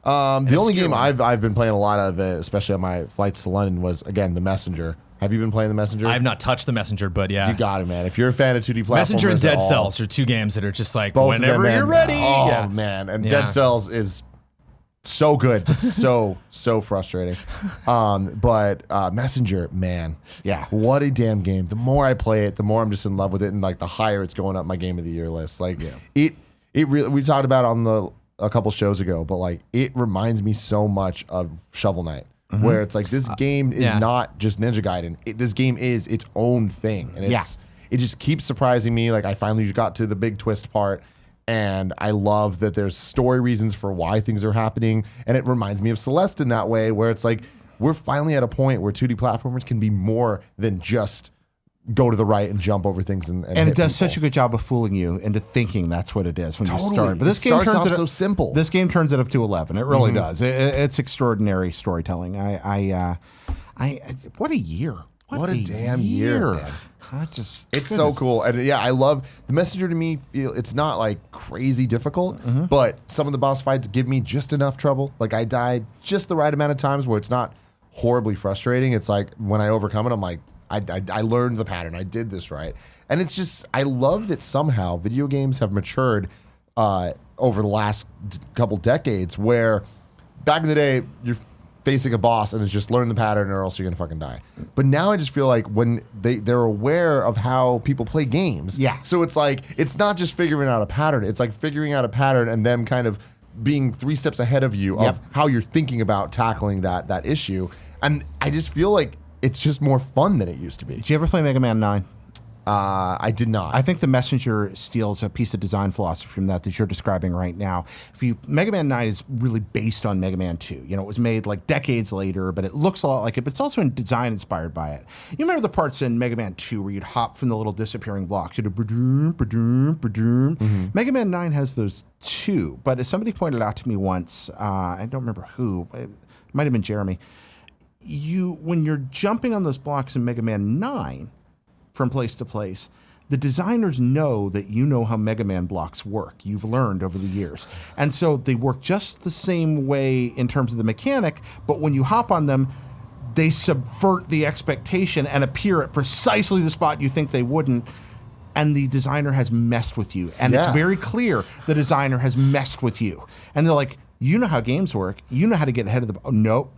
A: The only game I've been playing a lot of, especially on my flights to London, was again The Messenger. Have you been playing The Messenger?
C: I have not touched The Messenger, but yeah.
A: You got it, man. If you're a fan of 2D platformers,
C: Messenger and Dead Cells are 2 games that are just like whenever you're ready.
A: Oh man, and Dead Cells is so good, but so frustrating. But Messenger, man, what a damn game. The more I play it, the more I'm just in love with it, and like the higher it's going up my game of the year list. Like it really. We talked about it on a couple shows ago, but like it reminds me so much of Shovel Knight. Mm-hmm. Where it's like this game is not just Ninja Gaiden. This game is its own thing, and it just keeps surprising me. Like I finally got to the big twist part, and I love that there's story reasons for why things are happening, and it reminds me of Celeste in that way, where it's like we're finally at a point where 2D platformers can be more than just go to the right and jump over things and
B: it does such a good job of fooling you into thinking that's what it is when you start. But this
A: game
B: turns
A: off
B: it
A: so simple.
B: This game turns it up to 11. It really does. It's extraordinary storytelling. What a year!
A: What a damn year! Man. It's so cool, and I love The Messenger. To me, it's not like crazy difficult, but some of the boss fights give me just enough trouble. Like I died just the right amount of times where it's not horribly frustrating. It's like when I overcome it, I'm like, I learned the pattern. I did this right. And it's just, I love that somehow video games have matured over the last couple decades where back in the day, you're facing a boss and it's just learn the pattern or else you're going to fucking die. But now I just feel like when they're aware of how people play games.
B: Yeah.
A: So it's like, it's not just figuring out a pattern. It's like figuring out a pattern and them kind of being 3 steps ahead of you of how you're thinking about tackling that issue. And I just feel like it's just more fun than it used to be.
B: Did you ever play Mega Man 9?
A: I did not.
B: I think The Messenger steals a piece of design philosophy from that you're describing right now. Mega Man 9 is really based on Mega Man 2. You know, it was made like decades later, but it looks a lot like it, but it's also in design inspired by it. You remember the parts in Mega Man 2 where you'd hop from the little disappearing blocks. You'd ba-doom, ba-doom, ba-doom. Mega Man 9 has those too, but as somebody pointed out to me once, I don't remember who, it might have been Jeremy, when you're jumping on those blocks in Mega Man 9 from place to place, the designers know that you know how Mega Man blocks work. You've learned over the years. And so they work just the same way in terms of the mechanic, but when you hop on them, they subvert the expectation and appear at precisely the spot you think they wouldn't. And the designer has messed with you. And it's very clear the designer has messed with you. And they're like, you know how games work. You know how to get ahead of the... Oh, nope.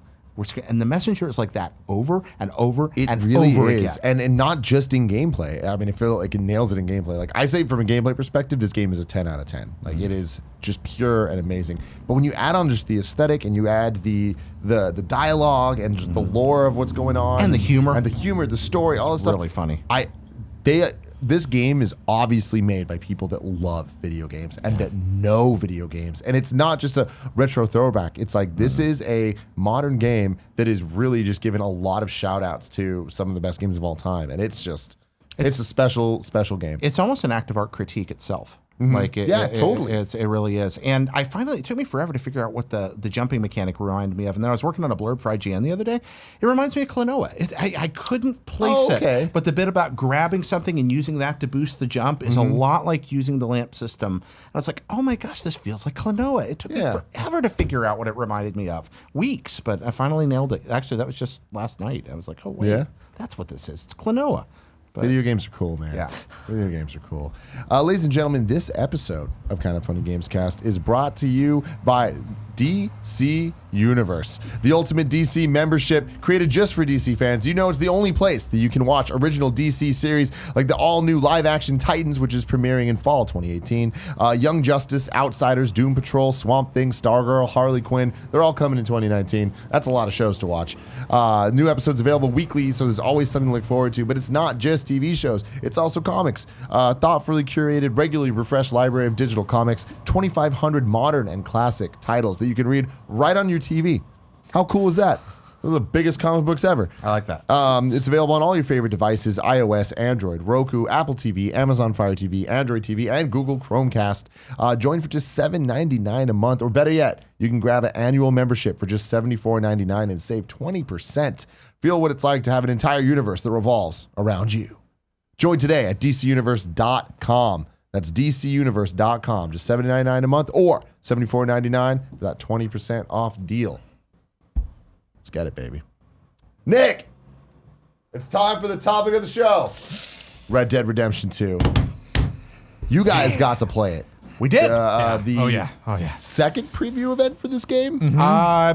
B: And The Messenger is like that over and over and
A: really
B: over
A: is.
B: again.
A: And not just in gameplay. I mean, I feel like it nails it in gameplay. Like I say from a gameplay perspective, this game is a 10 out of 10. Like it is just pure and amazing. But when you add on just the aesthetic and you add the dialogue and just the lore of what's going on.
B: And the humor.
A: The story, all this stuff.
B: Really funny.
A: This game is obviously made by people that love video games and that know video games. And it's not just a retro throwback. It's like this is a modern game that is really just given a lot of shout outs to some of the best games of all time. And it's a special, special game.
B: It's almost an act of art critique itself.
A: Like totally.
B: It really is. And it took me forever to figure out what the jumping mechanic reminded me of. And then I was working on a blurb for IGN the other day. It reminds me of Klonoa. I couldn't place it. But the bit about grabbing something and using that to boost the jump is a lot like using the lamp system. And I was like, oh my gosh, this feels like Klonoa. It took me forever to figure out what it reminded me of. Weeks, but I finally nailed it. Actually, that was just last night. I was like, oh wait, that's what this is. It's Klonoa.
A: But video games are cool, man.
B: Yeah.
A: Video games are cool. Ladies and gentlemen, this episode of Kind of Funny Gamescast is brought to you by DC Universe, the ultimate DC membership created just for DC fans. You know, it's the only place that you can watch original DC series like the all-new live-action Titans, which is premiering in fall 2018, Young Justice, Outsiders, Doom Patrol, Swamp Thing, Stargirl, Harley Quinn. They're all coming in 2019. That's a lot of shows to watch. New episodes available weekly, so there's always something to look forward to. But it's not just TV shows. It's also comics. Thoughtfully curated, regularly refreshed library of digital comics, 2,500 modern and classic titles that you can read right on your TV. How cool is that? Those are the biggest comic books ever.
B: I like that.
A: It's available on all your favorite devices: iOS, Android, Roku, Apple TV, Amazon Fire TV, Android TV, and Google Chromecast. Join for just $7.99 a month, or better yet, you can grab an annual membership for just $74.99 and save 20%. Feel what it's like to have an entire universe that revolves around you. Join today at DCUniverse.com. That's DCUniverse.com. Just $7.99 a month or $74.99 for that 20% off deal. Let's get it, baby. Nick, it's time for the topic of the show. Red Dead Redemption 2. You guys got to play it.
B: We did.
A: The second preview event for this game?
B: No, I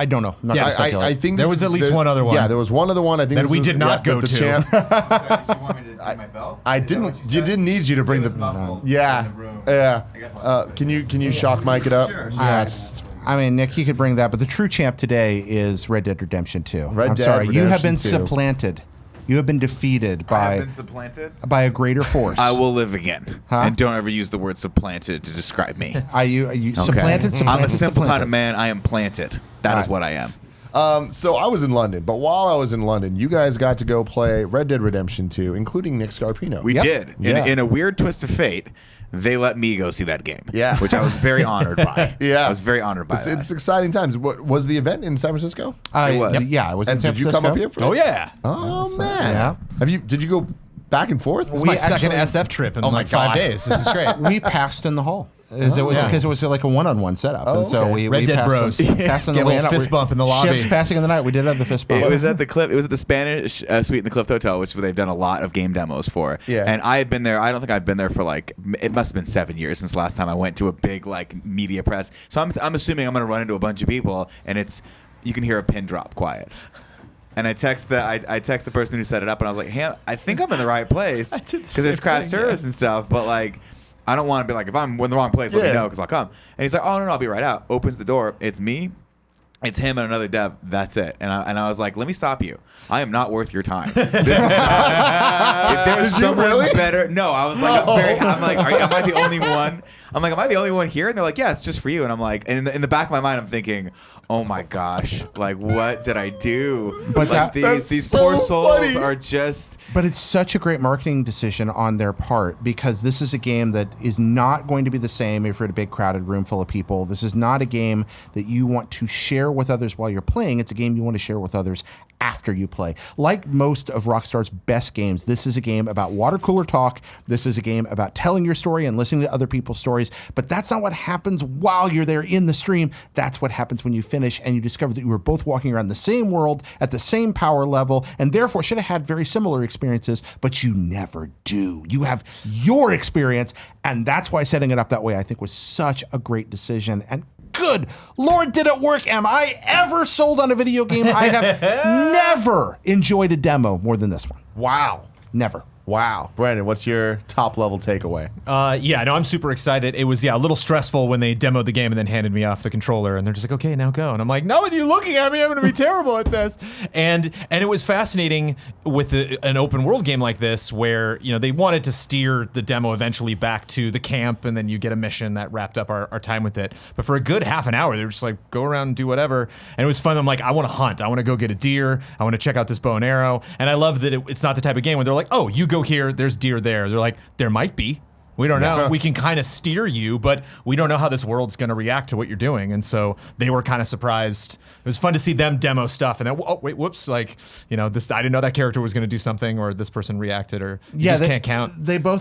B: don't know. Not
C: Yes.
B: gonna speculate.
A: I think
C: There was at least one other one.
A: Yeah, there was one other one. I think
C: That
A: this
C: we
A: is-
C: did not go
A: the
C: to.
A: champ.
D: Sorry, did you want me to do my bell?
A: I
D: Is that
A: didn't.
D: what
A: You
D: said?
A: didn't need you to bring
D: It
A: the.
D: was muffled
A: Yeah,
D: in the room.
A: yeah.
D: I guess I'll do it.
A: Can you shock mic it up?
D: Sure.
A: Yeah, just-
B: I mean, Nick, you could bring that, but the true champ today is Red Dead Redemption 2.
A: Red
B: I'm
A: Dead
B: sorry, you have been
A: Redemption 2.
B: supplanted. You have been defeated
D: I have
B: by
D: been supplanted.
B: a greater force.
E: I will live again.
B: Huh?
E: And don't ever use the word supplanted to describe me.
B: You supplanted, supplanted,
E: I'm a simple kind
B: supplanted.
E: of man. I am planted. That is
B: Right.
E: what I am.
A: So I was in London, but while I was in London, you guys got to go play Red Dead Redemption 2, including Nick Scarpino.
E: We
B: Yep.
E: did.
A: Yeah.
E: In a weird twist of fate, they let me go see that game.
A: Yeah.
E: Which I was very honored by.
A: Yeah.
E: I was very honored by that.
A: It's exciting times. What was the event in San Francisco?
E: It was.
B: Yeah, I was in
A: And
B: San
A: did you
B: Francisco.
A: come up here for
C: Oh
A: it?
C: yeah.
A: Oh man.
B: Yeah.
A: Did you go back and forth?
C: It's my second
B: actually-
C: SF trip in
A: Oh my
C: like 5
A: God.
C: days. This is great.
B: We passed in the hall. Because it was like a one-on-one setup.
A: Oh,
B: and so
A: okay.
B: we
C: Red Dead
B: passed
C: Bros.
B: Passed in the
C: Get a
B: way
C: little
B: out.
C: fist bump in the lobby.
B: Ships passing in the night. We did have the fist bump.
E: It was at the Spanish suite in the Clift Hotel, which they've done a lot of game demos for.
A: Yeah.
E: And I had been there. I don't think I'd been there for it must have been 7 years since the last time I went to a big media press. So I'm assuming I'm going to run into a bunch of people, and you can hear a pin drop quiet. And I text the person who set it up, and I was like, "Hey, I think I'm in the right place because there's craft service and stuff, but I don't want to be if I'm in the wrong place, let me know because I'll come." And he's like, "Oh no, I'll be right out." Opens the door. It's me. It's him and another dev. That's it. And I was like, let me stop you. I am not worth your time. This is not. If there was someone better, no. I was like, am I the only one? I'm like, am I the only one here? And they're like, yeah, it's just for you. And I'm like, and in the back of my mind, I'm thinking, oh my gosh, what did I do?
B: But
E: these
A: so
E: poor souls
A: funny.
E: are just.
B: But it's such a great marketing decision on their part because this is a game that is not going to be the same if you're at a big crowded room full of people. This is not a game that you want to share with others while you're playing. It's a game you want to share with others after you play. Like most of Rockstar's best games, this is a game about water cooler talk. This is a game about telling your story and listening to other people's stories. But that's not what happens while you're there in the stream. That's what happens when you finish and you discover that you were both walking around the same world at the same power level and therefore should have had very similar experiences, but you never do. You have your experience, and that's why setting it up that way I think was such a great decision. And good Lord, did it work? Am I ever sold on a video game? I have never enjoyed a demo more than this one.
A: Wow.
B: Never.
A: Wow. Brandon, what's your top level takeaway?
C: I'm super excited. It was a little stressful when they demoed the game and then handed me off the controller and they're just like, okay, now go. And I'm like, no, with you looking at me, I'm going to be terrible at this. And it was fascinating with an open world game like this where, they wanted to steer the demo eventually back to the camp and then you get a mission that wrapped up our time with it. But for a good half an hour, they were just like, go around and do whatever. And it was fun. I'm like, I want to hunt. I want to go get a deer. I want to check out this bow and arrow. And I love that it's not the type of game where they're like, oh, you go here, there's deer there. They're like, there might be. We don't know. We can kind of steer you, but we don't know how this world's going to react to what you're doing. And so they were kind of surprised. It was fun to see them demo stuff. And then, oh, wait, whoops. This, I didn't know that character was going to do something or this person reacted or you just can't count.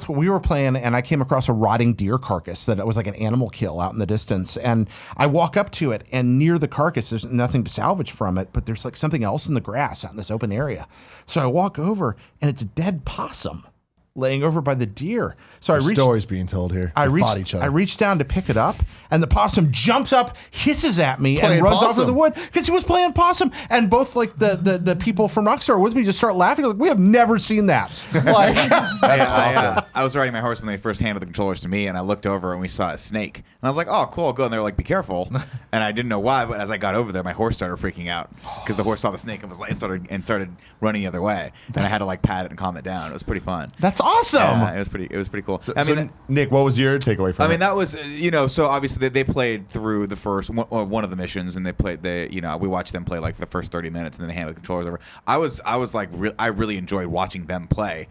B: We were playing and I came across a rotting deer carcass that was like an animal kill out in the distance. And I walk up to it and near the carcass, there's nothing to salvage from it, but there's like something else in the grass out in this open area. So I walk over and it's a dead possum. laying over by the deer. So I reached
A: Stories being told here. They fought each other.
B: I reached down to pick it up, and the possum jumps up, hisses at me,
A: Playing
B: and runs off
A: possum.
B: of the wood because he was playing possum. And both like the people from Rockstar with me just start laughing. Like, we have never seen that. Like,
E: I was riding my horse when they first handed the controllers to me, and I looked over and we saw a snake. And I was like, "Oh, cool, go." And they were like, "Be careful." And I didn't know why, but as I got over there, my horse started freaking out because the horse saw the snake and was like, started running the other way. And I had to like pat it and calm it down. It was pretty fun.
B: that's awesome.
E: Yeah, it was pretty cool.
A: So, Nick, what was your takeaway from it?
E: I mean, that was so obviously they played through the first one of the missions, and we watched them play like the first 30 minutes, and then they handed the controllers over. I was like, I really enjoyed watching them play,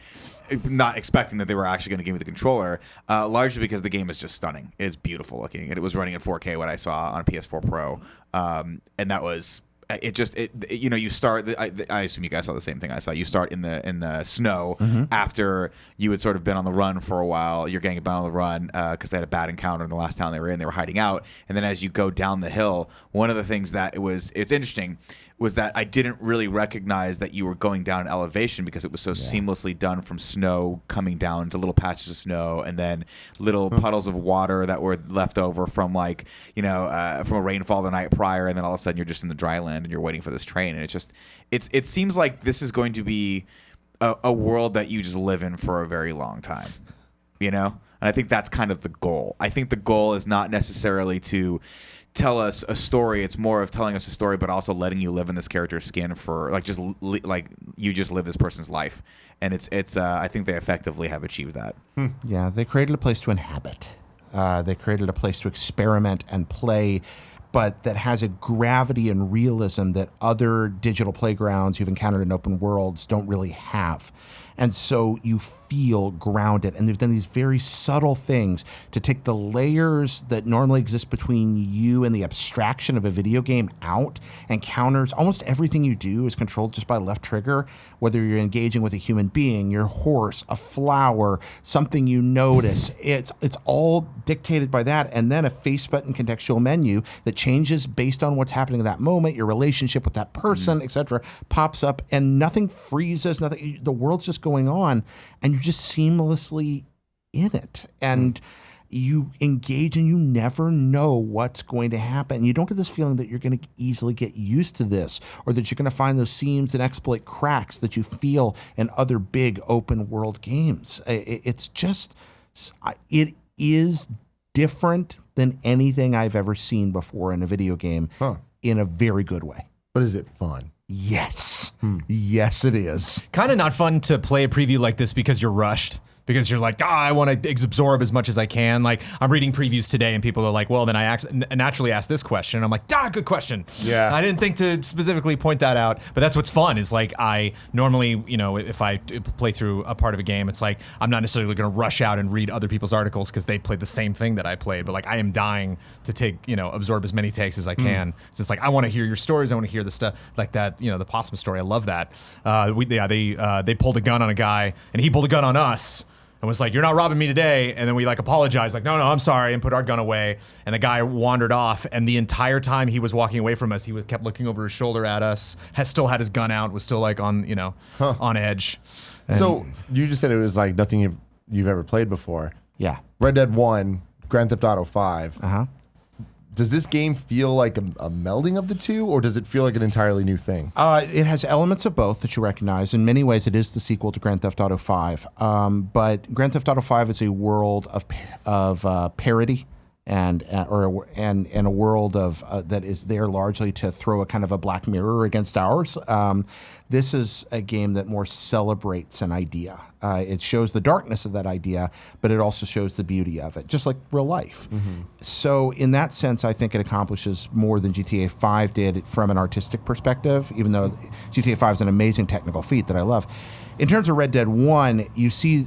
E: not expecting that they were actually going to give me the controller, largely because the game is just stunning. It's beautiful looking, and it was running at 4K what I saw on a PS4 Pro, and that was. You start. I assume you guys saw the same thing I saw. You start in the snow after you had sort of been on the run for a while. You're getting about on the run because they had a bad encounter in the last town they were in. They were hiding out, and then as you go down the hill, one of the things that it's interesting was that I didn't really recognize that you were going down an elevation because it was so seamlessly done from snow coming down to little patches of snow and then little puddles of water that were left over from from a rainfall the night prior, and then all of a sudden you're just in the dry land and you're waiting for this train, and it seems like this is going to be a world that you just live in for a very long time, And I think that's kind of the goal. I think the goal is not necessarily to tell us a story. It's more of telling us a story, but also letting you live in this character's skin for you just live this person's life. And it's I think they effectively have achieved that.
B: Yeah, they created a place to inhabit. They created a place to experiment and play, but that has a gravity and realism that other digital playgrounds you've encountered in open worlds don't really have. And so you feel grounded. And they've done these very subtle things to take the layers that normally exist between you and the abstraction of a video game out, and counters almost everything you do is controlled just by left trigger, whether you're engaging with a human being, your horse, a flower, something you notice. It's all dictated by that. And then a face button contextual menu that changes based on what's happening in that moment, your relationship with that person, etc., pops up, and nothing freezes, nothing. The world's just going on, and you're just seamlessly in it. And you engage, and you never know what's going to happen. You don't get this feeling that you're going to easily get used to this, or that you're going to find those seams and exploit cracks that you feel in other big open world games. It's just, it is different than anything I've ever seen before in a video game in a very good way.
A: But is it fun?
B: Yes. Yes, it is.
C: Kind of not fun to play a preview like this because you're rushed. Because you're like, I want to absorb as much as I can. Like, I'm reading previews today, and people are like, well, then I naturally ask this question. And I'm like, good question.
A: Yeah.
C: I didn't think to specifically point that out. But that's what's fun is like, I normally, if I play through a part of a game, it's like, I'm not necessarily going to rush out and read other people's articles because they played the same thing that I played. But like, I am dying to take, absorb as many takes as I can. It's just like, I want to hear your stories. I want to hear the stuff like that, the possum story. I love that. They pulled a gun on a guy, and he pulled a gun on us. And was like, you're not robbing me today. And then we apologized, like, no, I'm sorry, and put our gun away. And the guy wandered off. And the entire time he was walking away from us, he kept looking over his shoulder at us, still had his gun out, was still like on, on edge. And
A: so you just said it was like nothing you've ever played before.
B: Yeah.
A: Red Dead 1, Grand Theft Auto 5.
B: Uh-huh.
A: Does this game feel like a melding of the two, or does it feel like an entirely new thing?
B: It has elements of both that you recognize. In many ways, it is the sequel to Grand Theft Auto 5. But Grand Theft Auto 5 is a world of parody and a world of that is there largely to throw a kind of a black mirror against ours. This is a game that more celebrates an idea. It shows the darkness of that idea, but it also shows the beauty of it, just like real life. So in that sense, I think it accomplishes more than GTA 5 did from an artistic perspective, even though GTA 5 is an amazing technical feat that I love. In terms of Red Dead 1, you see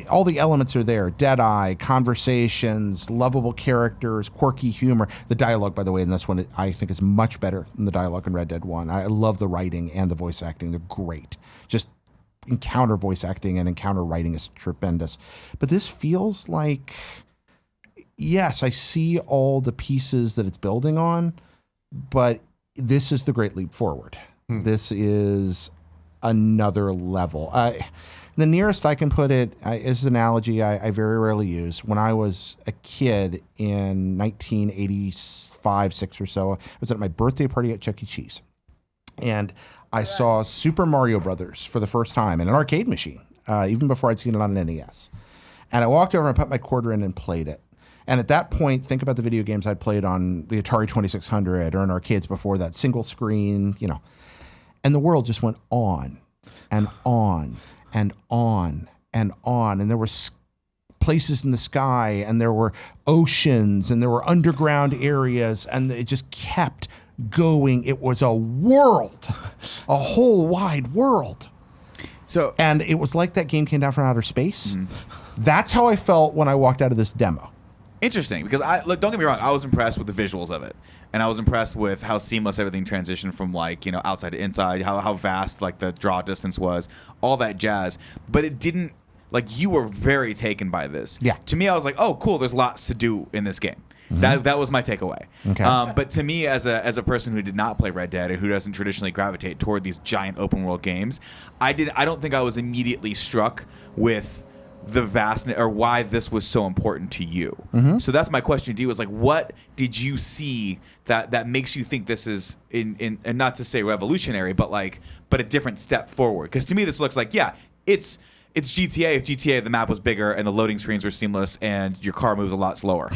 B: all the elements are there. Deadeye, conversations, lovable characters, quirky humor. The dialogue, by the way, in this one, I think is much better than the dialogue in Red Dead 1. I love the writing and the voice acting. They're great. Just encounter voice acting and encounter writing is tremendous. But this feels like, yes, I see all the pieces that it's building on, but this is the great leap forward. This is another level. The nearest I can put it is an analogy I very rarely use. When I was a kid in 1985, 6 or so, I was at my birthday party at Chuck E. Cheese. And I saw Super Mario Brothers for the first time in an arcade machine, even before I'd seen it on an NES. And I walked over and put my quarter in and played it. And at that point, think about the video games I'd played on the Atari 2600 or in arcades before that, single screen, And the world just went on and on and on and on. And there were places in the sky, and there were oceans, and there were underground areas, and it just kept going. It was a world, a whole wide world. And it was like that game came down from outer space. That's how I felt when I walked out of this demo.
E: Interesting, because don't get me wrong, I was impressed with the visuals of it, and I was impressed with how seamless everything transitioned from outside to inside, how vast the draw distance was, all that jazz. But it didn't you were very taken by this.
B: Yeah.
E: To me, I was like, oh, cool. There's lots to do in this game. That was my takeaway.
B: Okay.
E: But to me, as a person who did not play Red Dead and who doesn't traditionally gravitate toward these giant open world games, I don't think I was immediately struck with the vastness or why this was so important to you. So that's my question to you: is what did you see that makes you think this is in and not to say revolutionary, but a different step forward? Because to me, this looks it's GTA if GTA the map was bigger and the loading screens were seamless and your car moves a lot slower.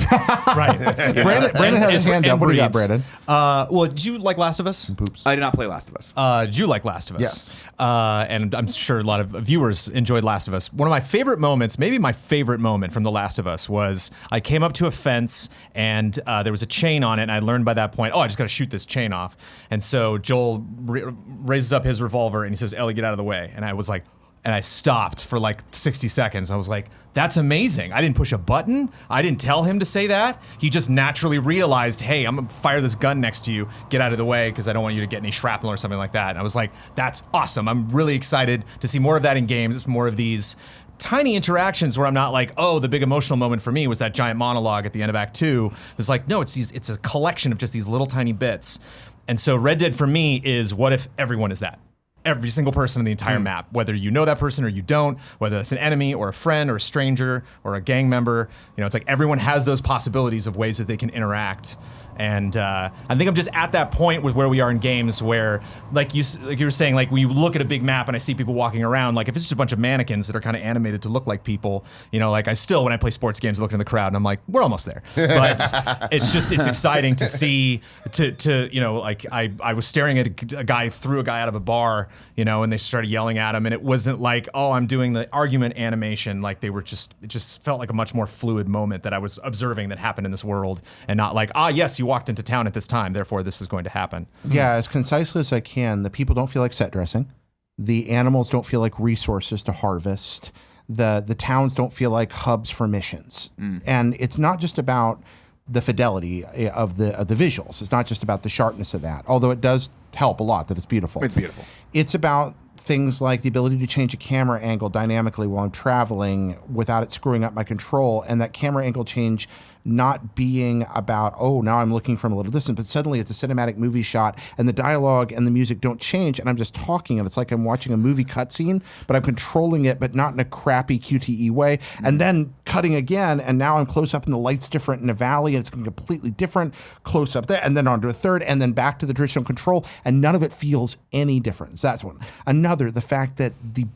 C: Right.
B: Brandon had his hand up. What do you got, Brandon?
C: Well, did you like Last of Us?
E: I did not play Last of Us.
C: Did you like Last of Us?
A: Yes.
C: And I'm sure a lot of viewers enjoyed Last of Us. One of my favorite moments, maybe my favorite moment from The Last of Us, was I came up to a fence and there was a chain on it, and I learned by that point, I just got to shoot this chain off. And so Joel raises up his revolver and he says, Ellie, get out of the way. And I was like, and I stopped for 60 seconds. I was like, that's amazing. I didn't push a button. I didn't tell him to say that. He just naturally realized, hey, I'm going to fire this gun next to you. Get out of the way because I don't want you to get any shrapnel or something like that. And I was like, that's awesome. I'm really excited to see more of that in games, more of these tiny interactions where I'm not like, oh, the big emotional moment for me was that giant monologue at the end of Act 2. It's like, no, it's a collection of just these little tiny bits. And so Red Dead for me is what if everyone is that? Every single person in the entire map, whether you know that person or you don't, whether it's an enemy or a friend or a stranger or a gang member, it's like everyone has those possibilities of ways that they can interact. And I think I'm just at that point with where we are in games where, like you were saying, when you look at a big map and I see people walking around, if it's just a bunch of mannequins that are kind of animated to look like people, I still, when I play sports games, look in the crowd and I'm like, we're almost there. But it's exciting to see, I was staring at a guy threw a guy out of a bar, and they started yelling at him, and it wasn't like, oh, I'm doing the argument animation. It just felt like a much more fluid moment that I was observing that happened in this world, and not like, yes, you walked into town at this time, therefore this is going to happen.
B: Yeah, as concisely as I can, the people don't feel like set dressing. The animals don't feel like resources to harvest. The towns don't feel like hubs for missions. And it's not just about the fidelity of the visuals. It's not just about the sharpness of that, although it does help a lot that it's beautiful.
E: It's beautiful.
B: It's about things like the ability to change a camera angle dynamically while I'm traveling without it screwing up my control, and that camera angle change not being about, oh, now I'm looking from a little distance, but suddenly it's a cinematic movie shot and the dialogue and the music don't change and I'm just talking and it's like I'm watching a movie cutscene, but I'm controlling it, but not in a crappy QTE way. And then cutting again, and now I'm close up and the light's different in a valley and it's completely different close up there, and then onto a third, and then back to the traditional control, and none of it feels any different. So that's one. Another, the fact that the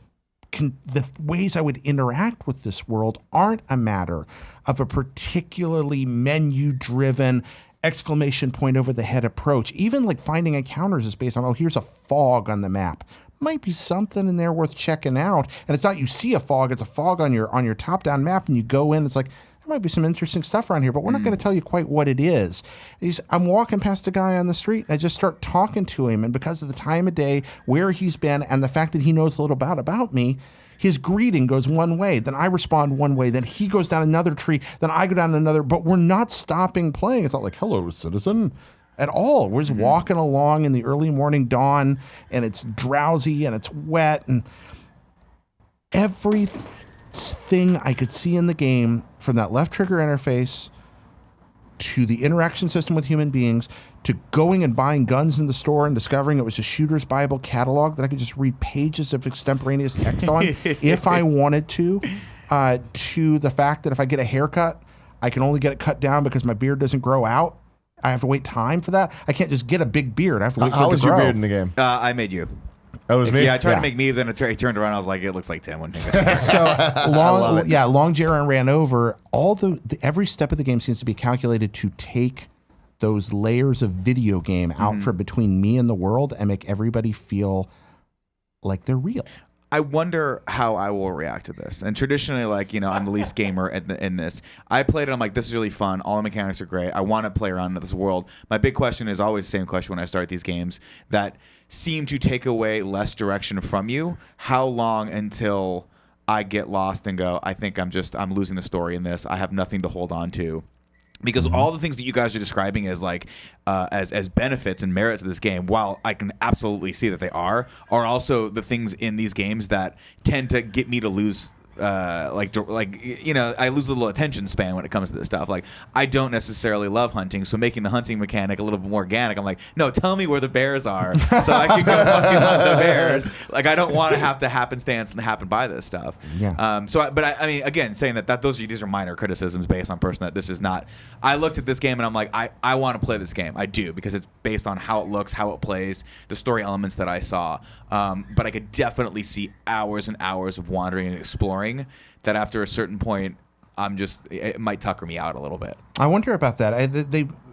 B: ways I would interact with this world aren't a matter of a particularly menu-driven exclamation point over the head approach. Even finding encounters is based on, oh, here's a fog on the map. Might be something in there worth checking out. And it's not you see a fog, it's a fog on your top-down map, and you go in, it's like, there might be some interesting stuff around here, but we're not going to tell you quite what it is. I'm walking past a guy on the street, and I just start talking to him, and because of the time of day, where he's been, and the fact that he knows a little about me, his greeting goes one way, then I respond one way, then he goes down another tree, then I go down another, but we're not stopping playing. It's not like, hello, citizen, at all. We're just walking along in the early morning dawn, and it's drowsy, and it's wet, and everything I could see in the game, from that left trigger interface to the interaction system with human beings, to going and buying guns in the store and discovering it was a shooter's Bible catalog that I could just read pages of extemporaneous text on if I wanted to the fact that if I get a haircut, I can only get it cut down because my beard doesn't grow out. I have to wait time for that. I can't just get a big beard. I have to wait for it to grow.
A: How was your beard in the game?
E: I made you.
A: Oh, it was me?
E: Yeah, I tried to make me, then he turned around. I was like, it looks like Tim.
B: So long Jaren ran over. Every step of the game seems to be calculated to take those layers of video game out from between me and the world and make everybody feel like they're real.
E: I wonder how I will react to this. And traditionally, I'm the least gamer in this. I played it. I'm like, this is really fun. All the mechanics are great. I want to play around in this world. My big question is always the same question when I start these games that seem to take away less direction from you. How long until I get lost and go, I think I'm losing the story in this. I have nothing to hold on to. Because all the things that you guys are describing as as benefits and merits of this game, while I can absolutely see that they are also the things in these games that tend to get me to lose. I lose a little attention span when it comes to this stuff. Like, I don't necessarily love hunting, so making the hunting mechanic a little bit more organic, I'm like, no, tell me where the bears are so I can go fucking hunt the bears. Like, I don't want to have to happenstance and happen by this stuff.
B: Yeah.
E: I mean, again, saying that these are minor criticisms based on person that this is not. I looked at this game and I'm like, I want to play this game. I do, because it's based on how it looks, how it plays, the story elements that I saw. But I could definitely see hours and hours of wandering and exploring that after a certain point, it might tucker me out a little bit.
B: I wonder about that.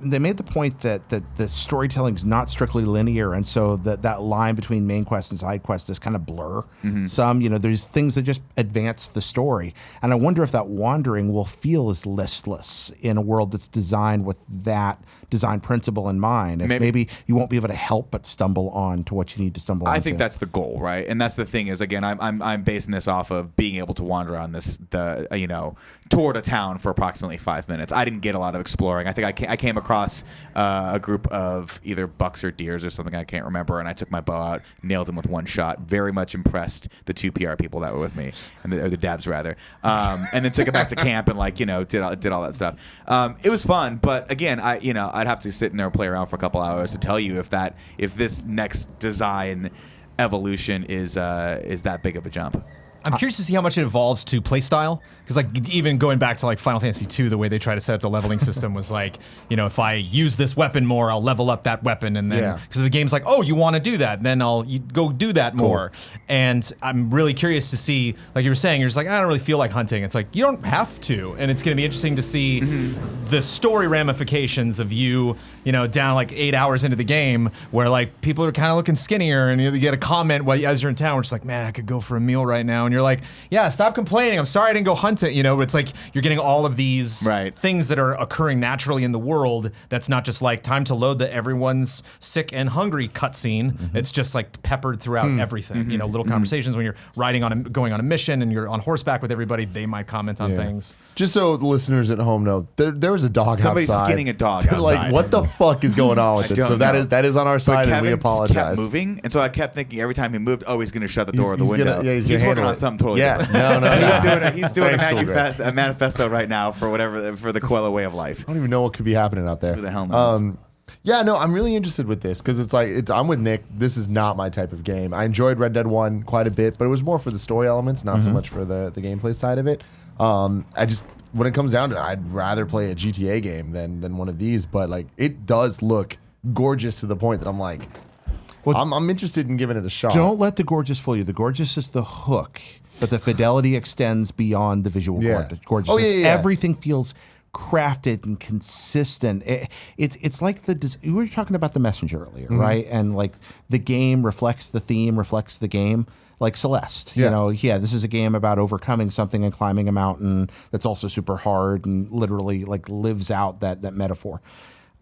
B: They made the point that the storytelling is not strictly linear, and so that line between main quest and side quest is kind of blur. There's things that just advance the story, and I wonder if that wandering will feel as listless in a world that's designed with that design principle in mind. If maybe you won't be able to help but stumble on to what you need to stumble on.
E: I think that's the goal, right? And that's the thing is, again, I'm basing this off of being able to wander on toward a town for approximately 5 minutes. I didn't get a lot of exploring. I think I came across a group of either bucks or deers or something, I can't remember, and I took my bow out, nailed them with one shot. Very much impressed the 2 PR people that were with me, or the devs rather, and then took it back to camp and did all that stuff. It was fun, but again, I'd have to sit in there and play around for a couple hours to tell you if this next design evolution is that big of a jump.
C: I'm curious to see how much it evolves to playstyle, because even going back to Final Fantasy II, the way they try to set up the leveling system was if I use this weapon more, I'll level up that weapon, and then because the game's like, oh, you want to do that, then you go do that more. And I'm really curious to see, like you were saying, you're just like, I don't really feel like hunting. It's like, you don't have to, and it's going to be interesting to see the story ramifications of you down 8 hours into the game, where people are kind of looking skinnier, and you get a comment as you're in town, where it's like, man, I could go for a meal right now. And you're like, yeah, stop complaining. I'm sorry I didn't go hunt it. But it's like you're getting all of these things that are occurring naturally in the world. That's not just time to load the everyone's sick and hungry cutscene. It's just peppered throughout everything. Little conversations when you're going on a mission and you're on horseback with everybody. They might comment on things.
A: Just so the listeners at home know, there was a dog
E: Somebody's
A: outside.
E: skinning a dog outside.
A: What the fuck is going on with it? So that is on our side, and we apologize.
E: Kept moving, and so I kept thinking every time he moved, he's going to shut the door or the window.
A: He's
E: working on something totally different. He's doing a manifesto right now for the Coelho way of life.
A: I don't even know what could be happening out there.
E: Who the hell knows?
A: I'm really interested with this because I'm with Nick. This is not my type of game. I enjoyed Red Dead 1 quite a bit, but it was more for the story elements, not so much for the gameplay side of it. When it comes down to it, I'd rather play a GTA game than one of these, but it does look gorgeous to the point that I'm like, I'm interested in giving it a shot.
B: Don't let the gorgeous fool you. The gorgeous is the hook, but the fidelity extends beyond the visual gorgeous. Everything feels crafted and consistent. It's like we were talking about The Messenger earlier, right? And the game reflects the theme, reflects the game. Like Celeste, this is a game about overcoming something and climbing a mountain that's also super hard and literally lives out that metaphor.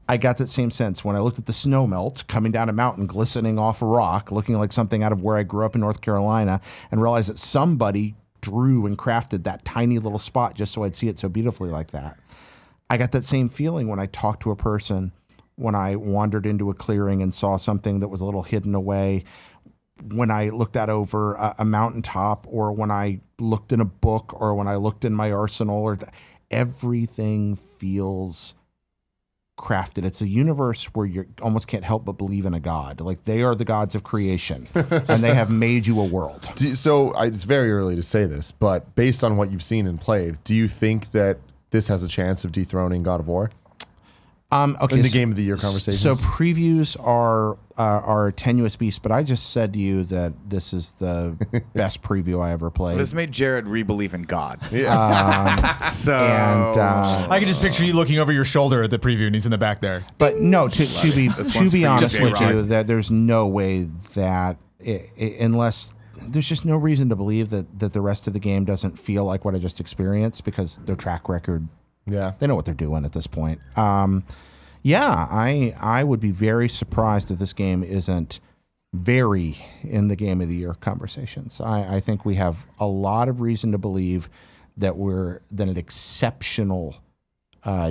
B: I got that same sense when I looked at the snow melt coming down a mountain, glistening off a rock, looking like something out of where I grew up in North Carolina, and realized that somebody drew and crafted that tiny little spot just so I'd see it so beautifully like that. I got that same feeling when I talked to a person, when I wandered into a clearing and saw something that was a little hidden away, when I looked out over a mountaintop, or when I looked in a book, or when I looked in my arsenal, everything feels crafted. It's a universe where you almost can't help but believe in a god. Like they are the gods of creation, and they have made you a world.
A: It's very early to say this, but based on what you've seen and played, do you think that this has a chance of dethroning God of War?
B: Okay,
A: in the Game of the Year conversations.
B: So previews are a tenuous beast, but I just said to you that this is the best preview I ever played.
E: This made Jared re-believe in God. So
C: I can just picture you looking over your shoulder at the preview, and he's in the back there.
B: But no, to be honest with
E: J-Rod.
B: you, that there's no way that unless there's just no reason to believe that the rest of the game doesn't feel like what I just experienced because their track record.
A: Yeah,
B: they know what they're doing at this point. I would be very surprised if this game isn't very in the Game of the Year conversations. I think we have a lot of reason to believe that an exceptional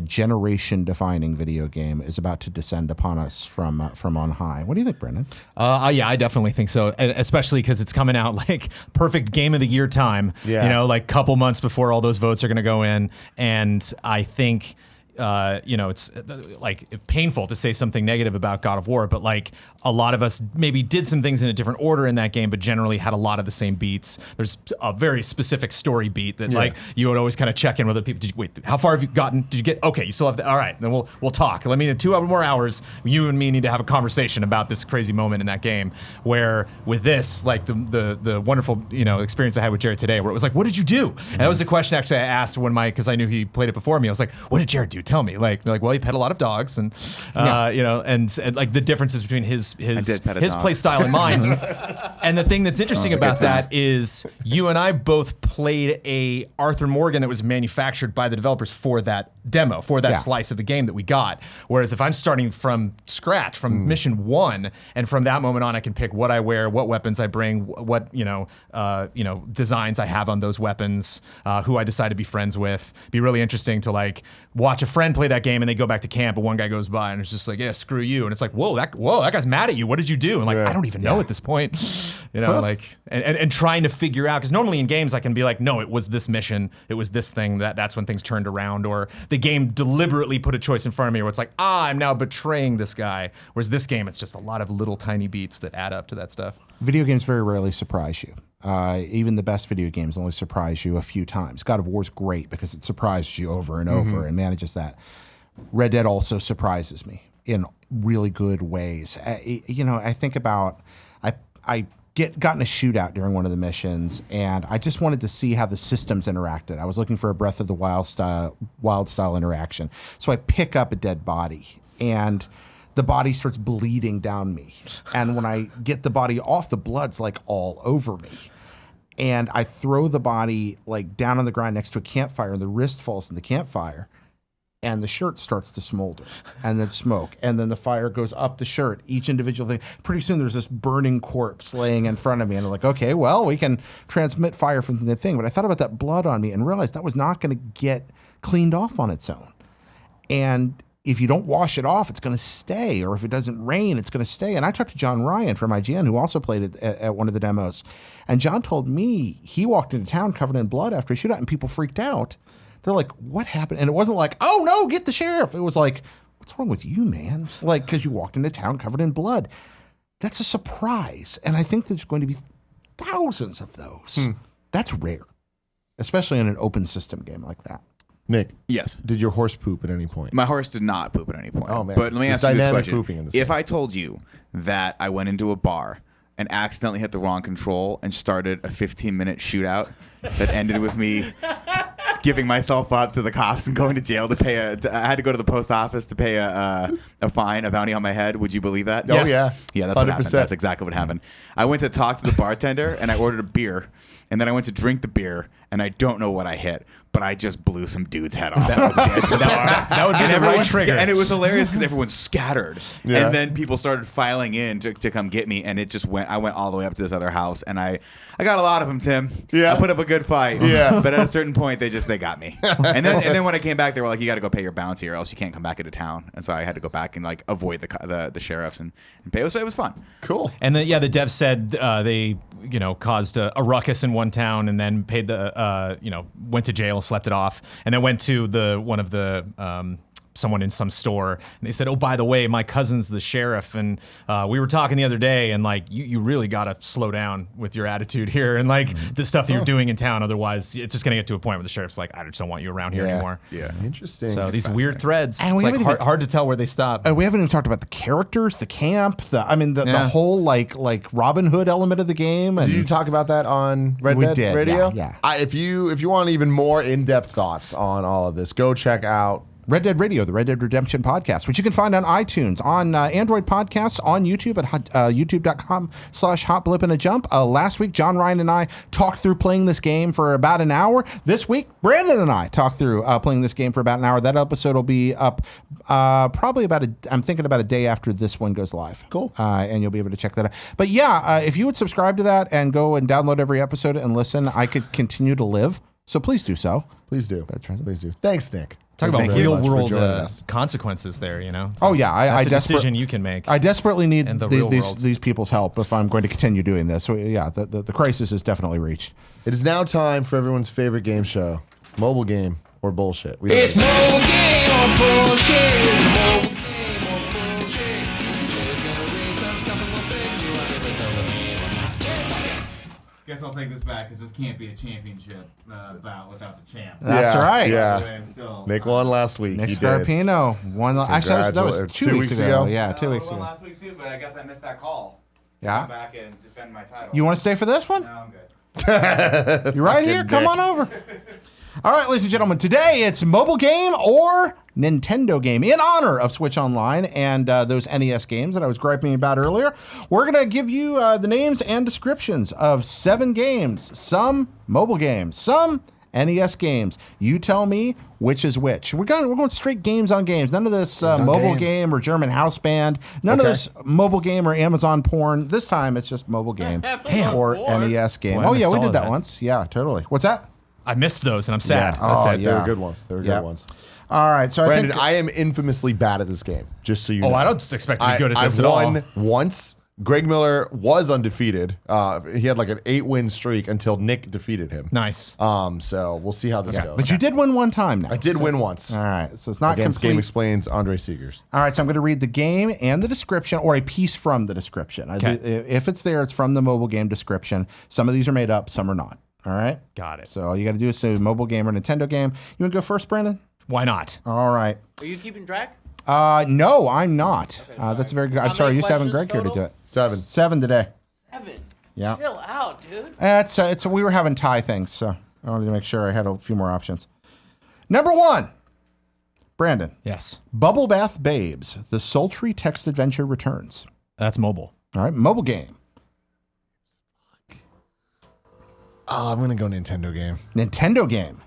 B: generation-defining video game is about to descend upon us from on high. What do you think, Brendan?
C: Yeah, I definitely think so, and especially because it's coming out like perfect Game of the Year time.
A: Yeah.
C: You know, like couple months before all those votes are going to go in, and I think. It's like painful to say something negative about God of War, but like a lot of us maybe did some things in a different order in that game, but generally had a lot of the same beats. There's a very specific story beat that like you would always kind of check in with other people. Wait, how far have you gotten? Did you get? Okay, you still have. All right, then we'll talk. Let me in 2 more hours. You and me need to have a conversation about this crazy moment in that game. Where with this, like the wonderful experience I had with Jared today, where it was like, what did you do? And that was a question actually I asked because I knew he played it before me. I was like, what did Jared do? Tell me. Like they're like, well, he pet a lot of dogs, and and like the differences between his play style and mine. And the thing that's interesting about that is you and I both played a Arthur Morgan that was manufactured by the developers for that demo, for that slice of the game that we got. Whereas if I'm starting from scratch, from mission 1, and from that moment on, I can pick what I wear, what weapons I bring, what designs I have on those weapons, who I decide to be friends with. Be really interesting to like watch a friend play that game and they go back to camp and one guy goes by and it's just like, yeah, screw you. And it's like, whoa, that guy's mad at you. What did you do? And like, I don't even know at this point, like, and trying to figure out, because normally in games I can be like, no, it was this mission. It was this thing that's when things turned around, or the game deliberately put a choice in front of me where it's like, I'm now betraying this guy. Whereas this game, it's just a lot of little tiny beats that add up to that stuff.
B: Video games very rarely surprise you. Even the best video games only surprise you a few times. God of War's great because it surprises you over and over and manages that. Red Dead also surprises me in really good ways. I think about I got in a shootout during one of the missions, and I just wanted to see how the systems interacted. I was looking for a Breath of the Wild style interaction. So I pick up a dead body, and the body starts bleeding down me. And when I get the body off, the blood's like all over me. And I throw the body like down on the ground next to a campfire, and the wrist falls in the campfire. And the shirt starts to smolder and then smoke. And then the fire goes up the shirt, each individual thing. Pretty soon there's this burning corpse laying in front of me. And I'm like, okay, well, we can transmit fire from the thing. But I thought about that blood on me and realized that was not going to get cleaned off on its own. And if you don't wash it off, it's going to stay. Or if it doesn't rain, it's going to stay. And I talked to John Ryan from IGN, who also played it at one of the demos. And John told me he walked into town covered in blood after a shootout and people freaked out. They're like, what happened? And it wasn't like, oh no, get the sheriff. It was like, what's wrong with you, man? Like, because you walked into town covered in blood. That's a surprise. And I think there's going to be thousands of those. That's rare, especially in an open system game like that.
A: Nick,
E: yes.
A: Did your horse poop at any point?
E: My horse did not poop at any point.
A: Oh, man.
E: But let me
A: There's
E: ask you this
A: dynamic
E: question.
A: pooping in this
E: If
A: game.
E: I told you that I went into a bar and accidentally hit the wrong control and started a 15-minute shootout that ended with me giving myself up to the cops and going to jail to pay I had to go to the post office to pay a fine, a bounty on my head. Would you believe that?
A: Oh, yes. Yeah.
E: Yeah, that's what
A: 100%.
E: happened. That's exactly what happened. I went to talk to the bartender and I ordered a beer. And then I went to drink the beer, and I don't know what I hit, but I just blew some dude's head off.
C: That would be the right trigger.
E: And it was hilarious because everyone scattered.
A: Yeah.
E: And then people started filing in to come get me, and it just went. I went all the way up to this other house, and I got a lot of them, Tim.
A: Yeah.
E: I put up a good fight.
A: Yeah.
E: But at a certain point, they got me. And then when I came back, they were like, you got to go pay your bounty or else you can't come back into town. And so I had to go back and like avoid the sheriffs and pay. So it was fun.
A: Cool.
C: And the devs said they caused a ruckus in one town and then paid went to jail, slept it off, and then went to one of the someone in some store, and they said, "Oh, by the way, my cousin's the sheriff, and we were talking the other day, and like you really gotta slow down with your attitude here, and like the stuff that you're doing in town. Otherwise, it's just gonna get to a point where the sheriff's like, I just don't want you around here anymore."
E: Yeah.
A: Interesting.
C: So these weird threads,
B: And
C: it's
B: we
C: like
B: haven't even-
C: hard to tell where they stop.
B: We haven't even talked about the characters, the camp, the
C: Yeah.
B: whole like Robin Hood element of the game. And
A: Did you talk about that on Red
B: We
A: Dead
B: did,
A: Radio?
B: yeah.
A: If you want even more in-depth thoughts on all of this, go check out
B: Red Dead Radio, the Red Dead Redemption podcast, which you can find on iTunes, on Android podcasts, on YouTube at youtube.com/hotblipandajump. Last week, John Ryan and I talked through playing this game for about an hour. This week, Brandon and I talked through playing this game for about an hour. That episode will be up probably I'm thinking about a day after this one goes live.
A: Cool.
B: And you'll be able to check that out. But yeah, if you would subscribe to that and go and download every episode and listen, I could continue to live. So please do so.
A: Please do.
B: That's right.
A: Please do. Thanks, Nick.
C: Talk about
A: Thank you
C: real
A: very much for
C: world
A: joining us.
C: consequences there, you know?
B: Oh yeah,
C: That's a decision you can make.
B: I desperately need
C: in the real world.
B: these people's help if I'm going to continue doing this. So yeah, the crisis is definitely reached.
A: It is now time for everyone's favorite game show, Mobile Game or Bullshit.
F: It's mobile game or bullshit. It's mobile game or bullshit. Jay's gonna read some stuff and we'll figure out if it's over game or not.
D: Guess I'll take this back because this can't be a championship bout without the champ.
B: That's right.
A: Yeah.
D: And still,
A: Nick won last week.
B: Nick
A: He did.
B: Scarpino won. Actually, that was 2 weeks ago. Yeah, 2 weeks
D: won
B: ago.
D: last week too, but I guess I missed that call. To
B: Yeah?
D: Come back and defend my title.
B: You want to stay for this one?
D: No, I'm good.
B: You're right here. Come
A: Nick.
B: on over. All right, ladies and gentlemen, today it's mobile game or Nintendo game in honor of Switch Online and those NES games that I was griping about earlier. We're going to give you the names and descriptions of 7 games, some mobile games, some NES games. You tell me which is which. We're going straight games on games. None of this mobile
A: games.
B: game or German house band. None of this mobile game or Amazon porn. This time it's just mobile game or NES game.
C: Boy, I
B: Oh yeah,
C: missed
B: we
C: all
B: did
C: of
B: that
C: that.
B: once. Yeah, totally. What's that?
C: I missed those, and I'm sad.
B: Yeah.
C: That's
B: Oh,
C: it.
A: They
B: yeah.
A: were good ones. They were
B: Yeah.
A: good ones.
B: All right, so
A: Brandon,
B: I think
A: I am infamously bad at this game, just so you know.
C: Oh, I don't just expect to be good at this
A: I've
C: at
A: won
C: all.
A: once. Greg Miller was undefeated. He had like an 8-win streak until Nick defeated him.
C: Nice.
A: So we'll see how this goes.
B: but you did win one time now.
A: I did win once
B: All right, so it's not
A: against
B: complete.
A: Game Explains Andre Seegers.
B: All right, so I'm going to read the game and the description, or a piece from the description.
C: Okay.
B: If it's there, it's from the mobile game description. Some of these are made up, some are not. All right?
C: Got it.
B: So all you got to do is say mobile game or Nintendo game. You want to go first, Brandon?
C: Why not?
B: All right.
G: Are you keeping track?
B: No, I'm not. That's very good. I'm
G: How
B: sorry, I
G: many
B: used to having
G: questions
B: Greg here to do
G: total?
B: it.
A: 7.
B: 7 today.
G: 7.
B: Yeah.
G: Chill out, dude.
B: It's we were having tie things, so I wanted to make sure I had a few more options. Number 1, Brandon.
C: Yes.
B: Bubble Bath Babes, the sultry text adventure returns.
C: That's mobile.
B: All right, mobile game.
A: Oh, I'm gonna go Nintendo game.
B: Nintendo game.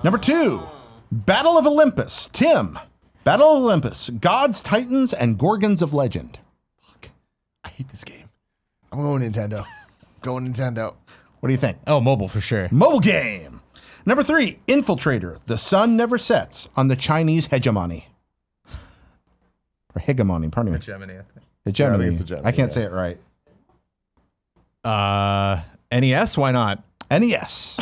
B: Number 2, Battle of Olympus. Tim. Battle of Olympus, Gods, Titans, and Gorgons of Legend.
A: I hate this game. I'm going Nintendo. Going Nintendo.
B: What do you think?
C: Oh, mobile for sure.
B: Mobile game. Number 3, Infiltrator. The sun never sets on the Chinese hegemony. Or hegemony, pardon me.
C: Gemini.
B: Hegemony.
A: Yeah, I think it's hegemony,
B: I can't
A: yeah.
B: say it right.
C: NES? Why not?
B: NES.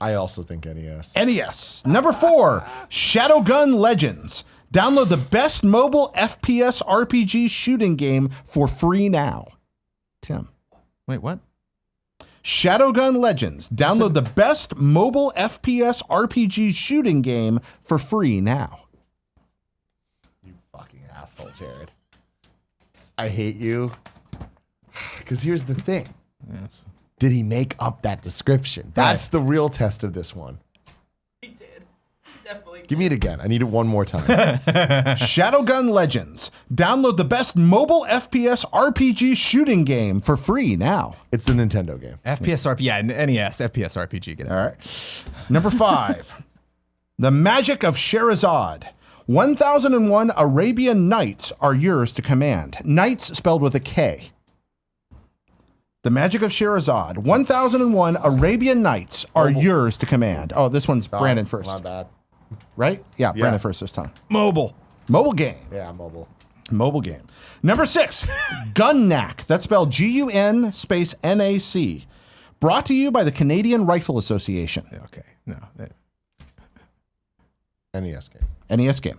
A: I also think NES.
B: NES. Number 4, Shadowgun Legends. Download the best mobile FPS RPG shooting game for free now. Tim.
C: Wait, what?
B: Shadowgun Legends. Download the best mobile FPS RPG shooting game for free now.
A: You fucking asshole, Jared. I hate you. Because here's the thing.
C: That's
A: Did he make up that description? That's the real test of this one.
G: He did. He definitely did.
A: Give me it again. I need it one more time.
B: Shadowgun Legends. Download the best mobile FPS RPG shooting game for free now.
A: It's a Nintendo game.
C: FPS RPG. Yeah, NES. FPS RPG. Get it.
B: All right. Number 5, The Magic of Sherazad. 1001 Arabian Nights are yours to command. Knights spelled with a K. The Magic of Sherazad. 1001 Arabian Nights are yours to command. Oh, this one's Brandon first.
A: Not bad.
B: Right? Yeah, Brandon first this time.
C: Mobile.
B: Mobile game.
A: Yeah, mobile.
B: Mobile game. Number 6, Gunnac. That's spelled Gun space NAC. Brought to you by the Canadian Rifle Association.
C: Okay. No.
A: NES game.
B: NES game.